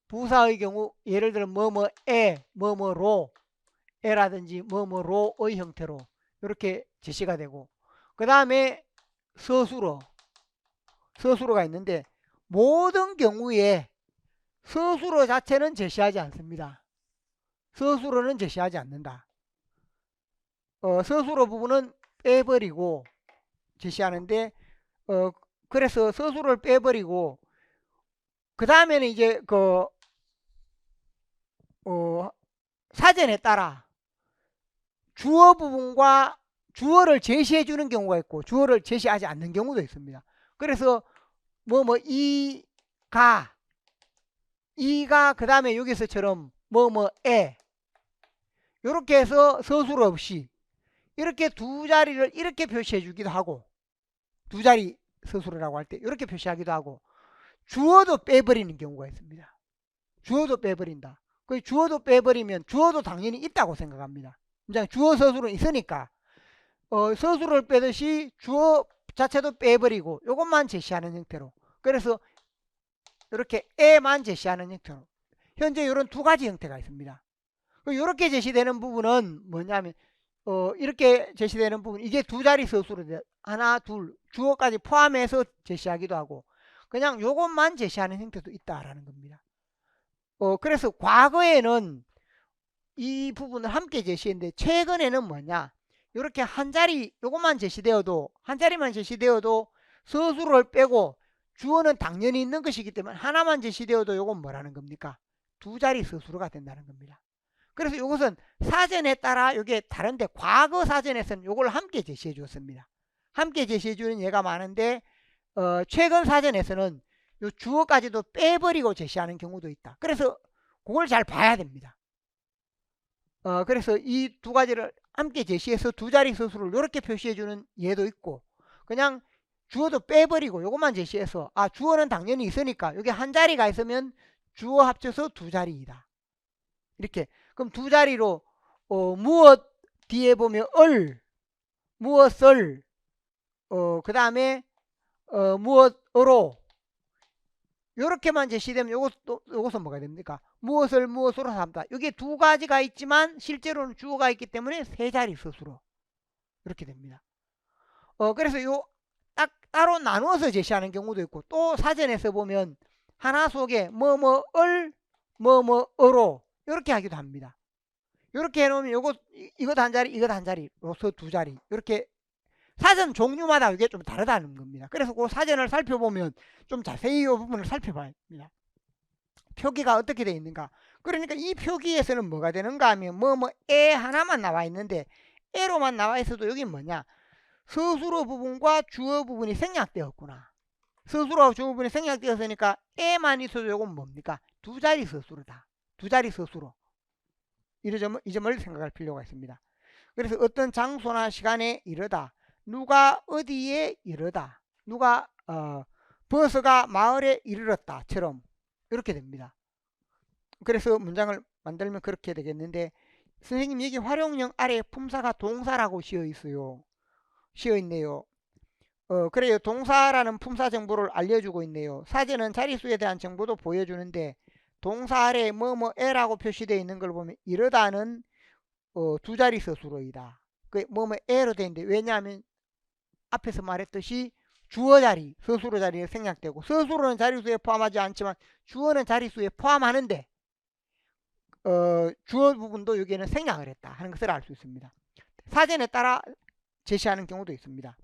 A: 부사의 경우 예를 들어 뭐뭐에 뭐뭐로 에라든지 뭐뭐로의 형태로 이렇게 제시가 되고 그 다음에 서술어가 있는데 모든 경우에 서술어 자체는 제시하지 않습니다. 서술어는 제시하지 않는다. 서술어 부분은 빼버리고 제시하는데 그래서 서술어를 빼버리고 그 다음에는 이제 사전에 따라 주어 부분과 주어를 제시해 주는 경우가 있고 주어를 제시하지 않는 경우도 있습니다. 그래서 이가 그 다음에 여기서처럼 뭐뭐에 이렇게 해서 서술 없이 이렇게 두 자리를 이렇게 표시해 주기도 하고 두 자리 서술이라고 할 때 이렇게 표시하기도 하고 주어도 빼버리는 경우가 있습니다. 주어도 빼버린다. 그 주어도 빼버리면 주어도 당연히 있다고 생각합니다. 이제 주어 서술은 있으니까 서술을 빼듯이 주어 자체도 빼버리고 이것만 제시하는 형태로 그래서 이렇게 에만 제시하는 형태로 현재 이런 두 가지 형태가 있습니다. 이렇게 제시되는 부분은 뭐냐면 이렇게 제시되는 부분 이게 두 자리 서술이 하나 둘 주어까지 포함해서 제시하기도 하고 그냥 요것만 제시하는 형태도 있다라는 겁니다. 그래서 과거에는 이 부분을 함께 제시했는데 최근에는 뭐냐 이렇게 한 자리 요것만 제시되어도 한 자리만 제시되어도 서술을 빼고 주어는 당연히 있는 것이기 때문에 하나만 제시되어도 요건 뭐라는 겁니까? 두 자리 서술어가 된다는 겁니다. 그래서 이것은 사전에 따라 이게 다른데 과거 사전에서는 이걸 함께 제시해 주었습니다. 함께 제시해 주는 예가 많은데 최근 사전에서는 요 주어까지도 빼버리고 제시하는 경우도 있다. 그래서 그걸 잘 봐야 됩니다. 그래서 이 두 가지를 함께 제시해서 두 자리 서술을 이렇게 표시해 주는 예도 있고 그냥 주어도 빼버리고 이것만 제시해서 주어는 당연히 있으니까 여기 한 자리가 있으면 주어 합쳐서 두 자리이다. 이렇게 그럼 두 자리로 무엇 뒤에 보면 무엇을 그 다음에 무엇으로 이렇게만 제시되면 요것은 뭐가 됩니까? 무엇으로 삼다. 여기 두 가지가 있지만 실제로는 주어가 있기 때문에 세 자리 서술어 이렇게 됩니다. 그래서 요 딱 따로 나누어서 제시하는 경우도 있고 또 사전에서 보면 하나 속에 뭐뭐을 뭐뭐으로 이렇게 하기도 합니다. 이렇게 해놓으면 이것 한 자리 이것 한 자리로서 두 자리 이렇게 사전 종류마다 이게 좀 다르다는 겁니다. 그래서 그 사전을 살펴보면 좀 자세히 이 부분을 살펴봐야 됩니다. 표기가 어떻게 되어 있는가. 그러니까 이 표기에서는 뭐가 되는가 하면 에 하나만 나와 있는데 에로만 나와 있어도 여기 뭐냐 서술어 부분과 주어 부분이 생략되었구나. 서술어와 주어 부분이 생략되었으니까 에만 있어도 이건 뭡니까? 두 자리 서술어다. 두 자리 서술어. 이 점을 생각할 필요가 있습니다. 그래서 어떤 장소나 시간에 이르다. 누가 어디에 이르다. 누가 버스가 마을에 이르렀다처럼 이렇게 됩니다. 그래서 문장을 만들면 그렇게 되겠는데 선생님 여기 활용형 아래 품사가 동사라고 씌어 있네요. 그래요. 동사라는 품사 정보를 알려주고 있네요. 사전은 자릿수에 대한 정보도 보여주는데 동사 아래 뭐뭐에라고 표시되어 있는 걸 보면 이르다는 두 자리 서술어이다. 그 뭐뭐에로 되어 있는데 왜냐하면 앞에서 말했듯이 주어 자리, 서술어 자리에 생략되고 서술어는 자릿수에 포함하지 않지만 주어는 자릿수에 포함하는데 주어 부분도 여기에는 생략을 했다 하는 것을 알 수 있습니다. 사전에 따라 제시하는 경우도 있습니다.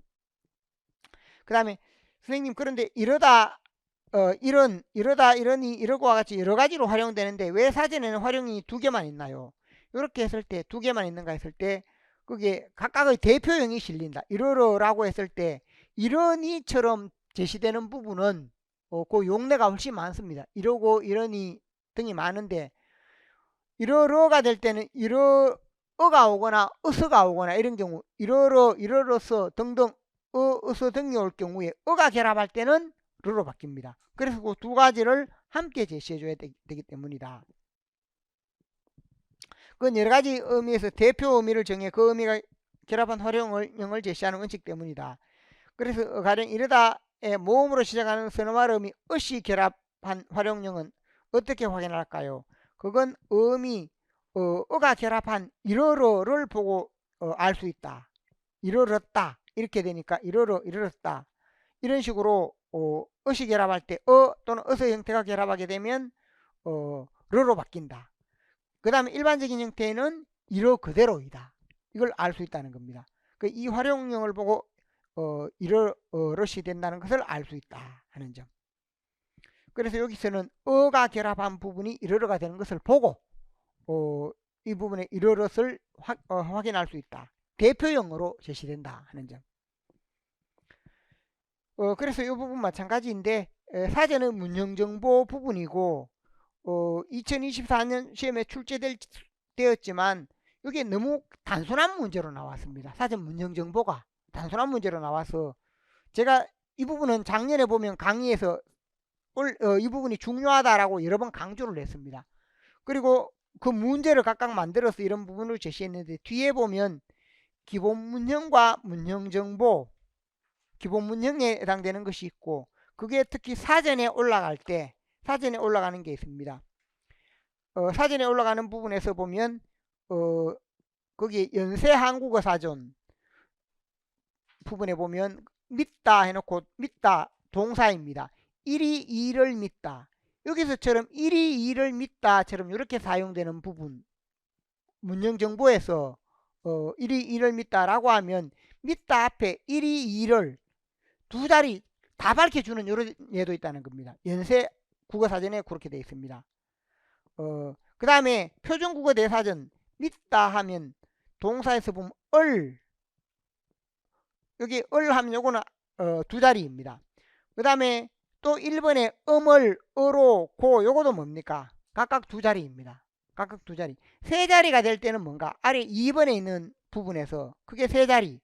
A: 그 다음에 선생님 그런데 이러다 이러니 이러고와 같이 여러 가지로 활용되는데 왜 사전에는 활용이 두 개만 있나요? 이렇게 했을 때 두 개만 있는가 했을 때 그게 각각의 대표형이 실린다. 이러라고 했을 때 이러니처럼 제시되는 부분은 그 용례가 훨씬 많습니다. 이러고 이러니 등이 많은데 이러러가 될 때는 이러어가 오거나 어서가 오거나 이런 경우 이러러서 등등 어서 등이 올 경우에 어가 결합할 때는 르로 바뀝니다. 그래서 그 두 가지를 함께 제시해 줘야 되기 때문이다. 그건 여러 가지 의미에서 대표 의미를 정해 그 의미가 결합한 활용형을 제시하는 원칙 때문이다. 그래서 가령 이르다의 모음으로 시작하는 선어말 의미 으시 결합한 활용형은 어떻게 확인할까요? 그건 의미 어가 결합한 이러러를 보고 알 수 있다. 이러렀다 이렇게 되니까 이러렀다 이런 식으로 어시 결합할 때 또는 어서 형태가 결합하게 되면 르로 바뀐다. 그 다음에 일반적인 형태는 이러 그대로이다. 이걸 알 수 있다는 겁니다. 이 활용형을 보고 이러시 된다는 것을 알 수 있다 하는 점. 그래서 여기서는 어가 결합한 부분이 이러러가 되는 것을 보고 이 부분에 이르렀을 확인할 수 있다. 대표형으로 제시된다 하는 점. 그래서 이 부분 마찬가지인데 사전은 문형정보 부분이고 2024년 시험에 출제되었지만 이게 너무 단순한 문제로 나왔습니다. 사전 문형정보가 단순한 문제로 나와서 제가 이 부분은 작년에 보면 강의에서 이 부분이 중요하다라고 여러 번 강조를 했습니다. 그리고 그 문제를 각각 만들어서 이런 부분을 제시했는데 뒤에 보면 기본 문형과 문형정보, 기본 문형에 해당되는 것이 있고 그게 특히 사전에 올라갈 때 사전에 올라가는 게 있습니다. 사전에 올라가는 부분에서 보면 거기 연세 한국어 사전 부분에 보면 믿다 해놓고 믿다 동사입니다. 1이 2를 믿다. 여기서처럼 1이 2를 믿다처럼 이렇게 사용되는 부분 문형정보에서 1이 2를 믿다라고 하면 믿다 앞에 1이 2를 두 자리 다 밝혀주는 이런 예도 있다는 겁니다. 연세 국어사전에 그렇게 되어 있습니다. 그 다음에 표준국어 대사전 믿다 하면 동사에서 보면 여기 하면 요거는 두 자리입니다. 그 다음에 또 1번에 어로 고 요거도 뭡니까? 각각 두 자리입니다. 각각 두 자리. 세 자리가 될 때는 뭔가? 아래 2번에 있는 부분에서 그게 세 자리.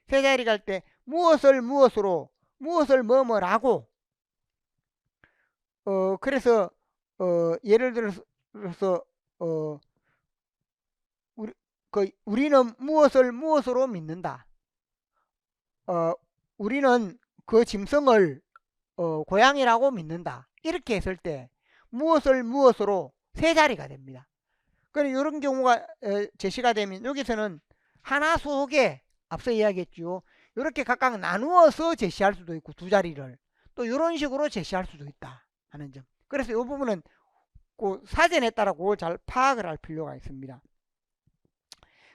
A: 세 자리가 할 때 무엇을 무엇으로 무엇을 뭐뭐라고 그래서 예를 들어서 우리는 무엇을 무엇으로 믿는다. 우리는 그 짐승을 고양이라고 믿는다. 이렇게 했을 때 무엇을 무엇으로 세 자리가 됩니다. 그럼 이런 경우가 제시가 되면 여기서는 하나 속에 앞서 이야기했죠. 이렇게 각각 나누어서 제시할 수도 있고 두 자리를 또 이런 식으로 제시할 수도 있다 하는 점. 그래서 이 부분은 그 사전에 따라 그걸 잘 파악을 할 필요가 있습니다.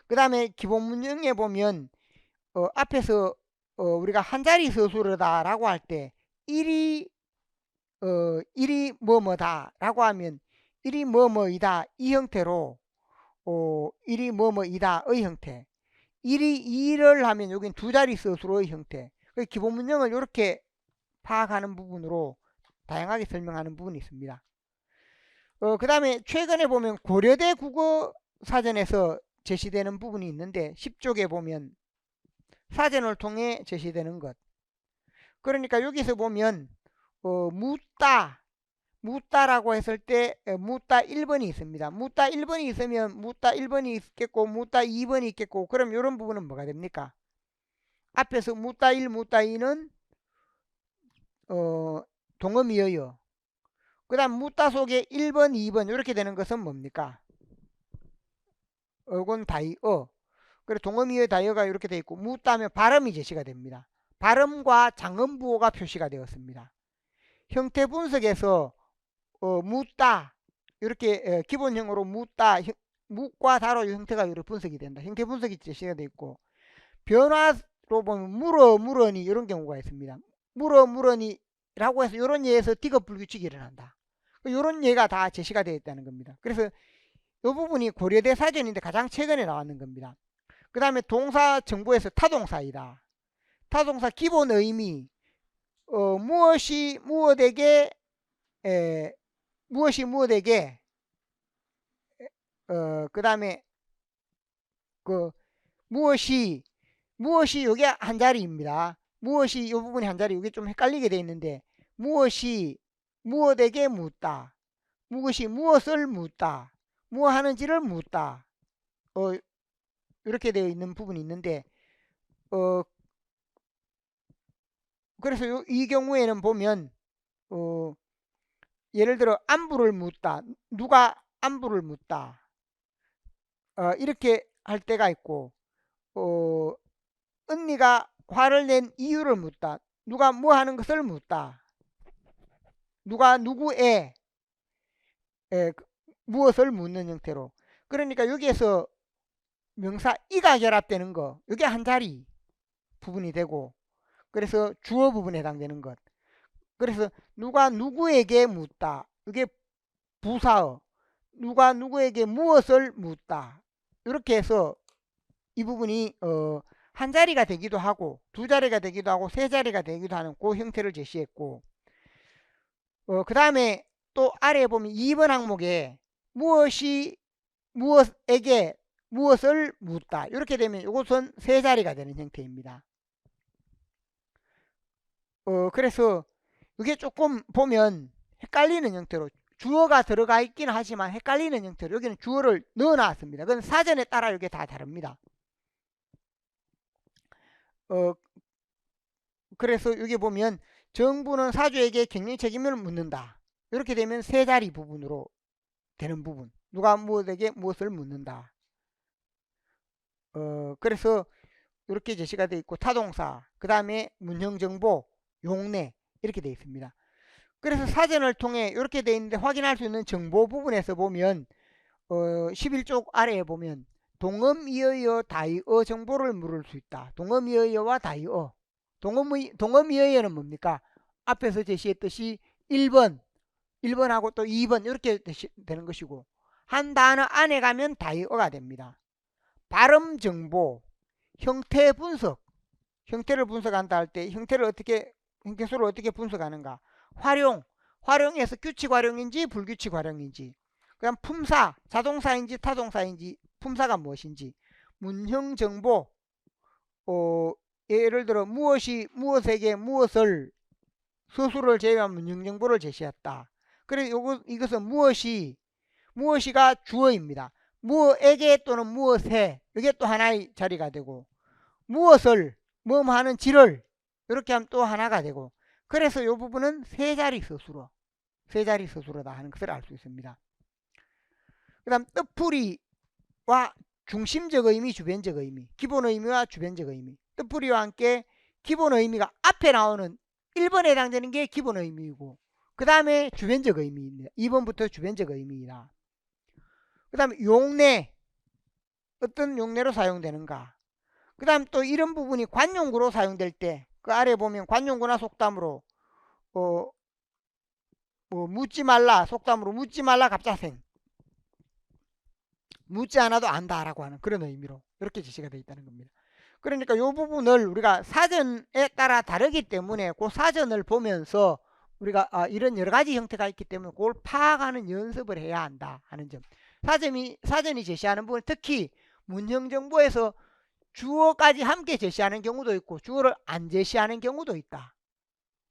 A: 그 다음에 기본 문형에 보면 앞에서 우리가 한 자리 서술어다 라고 할 때 1이 뭐뭐다 라고 하면 1이 뭐뭐이다 이 형태로 1이 뭐뭐이다의 형태 1이 2를 하면 여긴 두 자리 서술어의 형태 기본 문형을 이렇게 파악하는 부분으로 다양하게 설명하는 부분이 있습니다. 그 다음에 최근에 보면 고려대 국어사전에서 제시되는 부분이 있는데 10쪽에 보면 사전을 통해 제시되는 것. 그러니까 여기서 보면 묻다라고 했을 때 묻다 1번이 있습니다. 묻다 1번이 있으면 묻다 1번이 있겠고 묻다 2번이 있겠고 그럼 이런 부분은 뭐가 됩니까? 앞에서 묻다 1, 묻다 2는 동음이어요. 그 다음 묻다 속에 1번, 2번 이렇게 되는 것은 뭡니까? 어곤 다이어. 그리고 동음이어 다이어가 이렇게 되어 있고 묻다 하면 발음이 제시가 됩니다. 발음과 장음부호가 표시가 되었습니다. 형태 분석에서 묻다 이렇게 기본형으로 묻다 묻과 다로 형태가 이렇게 분석이 된다. 형태 분석이 제시가 되어 있고 변화로 보면 물어니 이런 경우가 있습니다. 물어니 라고 해서 이런 예에서 디귿 불규칙이 일어난다. 이런 예가 다 제시가 되어 있다는 겁니다. 그래서 이 부분이 고려대 사전인데 가장 최근에 나왔는 겁니다. 그 다음에 동사 정보에서 타동사이다. 타동사 기본 의미 무엇이 무엇에게 그 다음에 무엇이 이게 한 자리입니다. 무엇이 이 부분이 한 자리 이게 좀 헷갈리게 되어 있는데 무엇이 무엇에게 묻다. 무엇이 무엇을 묻다. 뭐 하는지를 묻다. 이렇게 되어 있는 부분이 있는데 그래서 이 경우에는 보면 예를 들어 안부를 묻다. 누가 안부를 묻다. 이렇게 할 때가 있고 언니가 화를 낸 이유를 묻다. 누가 뭐 하는 것을 묻다. 누가 누구의 무엇을 묻는 형태로. 그러니까 여기에서 명사 이가 결합되는 거 이게 한 자리 부분이 되고 그래서 주어 부분에 해당되는 것. 그래서 누가 누구에게 묻다. 이게 부사어. 누가 누구에게 무엇을 묻다. 이렇게 해서 이 부분이 한 자리가 되기도 하고 두 자리가 되기도 하고 세 자리가 되기도 하는 그 형태를 제시했고, 그 다음에 또 아래에 보면 2번 항목에 무엇이 무엇에게 무엇을 묻다. 이렇게 되면 이것은 세 자리가 되는 형태입니다. 그래서 이게 조금 보면 헷갈리는 형태로 주어가 들어가 있긴 하지만 헷갈리는 형태로 여기는 주어를 넣어 놨습니다. 그건 사전에 따라 이게 다 다릅니다. 그래서 여기 보면 정부는 사주에게 경영 책임을 묻는다. 이렇게 되면 세 자리 부분으로 되는 부분. 누가 무엇에게 무엇을 묻는다. 그래서 이렇게 제시가 되어 있고 타동사, 그 다음에 문형정보, 용례 이렇게 되어 있습니다. 그래서 사전을 통해 이렇게 되어 있는데 확인할 수 있는 정보 부분에서 보면 11쪽 아래에 보면 동음이어여 다이어 정보를 물을 수 있다. 동음이어여와 다이어. 동음이어여는 뭡니까? 앞에서 제시했듯이 1번하고 또 2번 이렇게 되는 것이고, 한 단어 안에 가면 다이어가 됩니다. 발음 정보, 형태 분석, 형태를 분석한다 할 때 형태수를 어떻게 분석하는가. 활용에서 규칙 활용인지 불규칙 활용인지, 그다음 품사, 자동사인지 타동사인지, 품사가 무엇인지, 문형 정보, 예를 들어 무엇에게 무엇을 서술을 제외한 문형 정보를 제시했다. 그래서 이것은 무엇이가 주어입니다. 무엇에게 또는 무엇에, 이게 또 하나의 자리가 되고, 무엇을 뭐하는 지를 이렇게 하면 또 하나가 되고, 그래서 이 부분은 세 자리 서술어다 하는 것을 알 수 있습니다. 그 다음 뜻풀이와 중심적 의미, 주변적 의미, 기본 의미와 주변적 의미. 뜻풀이와 함께 기본 의미가 앞에 나오는 1번에 해당되는 게 기본 의미이고, 그 다음에 주변적 의미입니다. 2번부터 주변적 의미이다. 그 다음에 용례, 어떤 용례로 사용되는가. 그 다음 또 이런 부분이 관용구로 사용될 때 그 아래 보면 관용구나 속담으로 묻지 말라, 속담으로 묻지 말라 갑자생, 묻지 않아도 안다라고 하는 그런 의미로 이렇게 제시가 되어 있다는 겁니다. 그러니까 이 부분을 우리가 사전에 따라 다르기 때문에 그 사전을 보면서 우리가 이런 여러 가지 형태가 있기 때문에 그걸 파악하는 연습을 해야 한다 하는 점. 사전이 제시하는 부분, 특히 문형정보에서 주어까지 함께 제시하는 경우도 있고 주어를 안 제시하는 경우도 있다.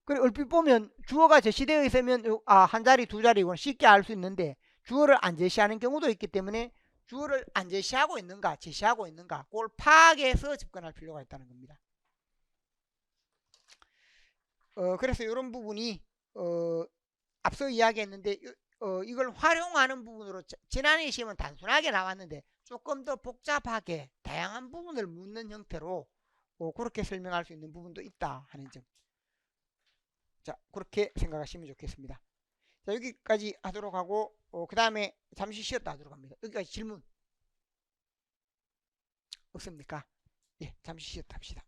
A: 그리고 얼핏 보면 주어가 제시되어 있으면 한 자리 두 자리고 쉽게 알 수 있는데 주어를 안 제시하는 경우도 있기 때문에 주어를 안 제시하고 있는가 제시하고 있는가 그걸 파악해서 접근할 필요가 있다는 겁니다. 그래서 이런 부분이 앞서 이야기했는데 이걸 활용하는 부분으로 지난해 시험은 단순하게 나왔는데 조금 더 복잡하게 다양한 부분을 묻는 형태로 그렇게 설명할 수 있는 부분도 있다 하는 점. 자, 그렇게 생각하시면 좋겠습니다. 자, 여기까지 하도록 하고 그 다음에 잠시 쉬었다 하도록 합니다. 여기까지 질문 없습니까? 예, 잠시 쉬었다 합시다.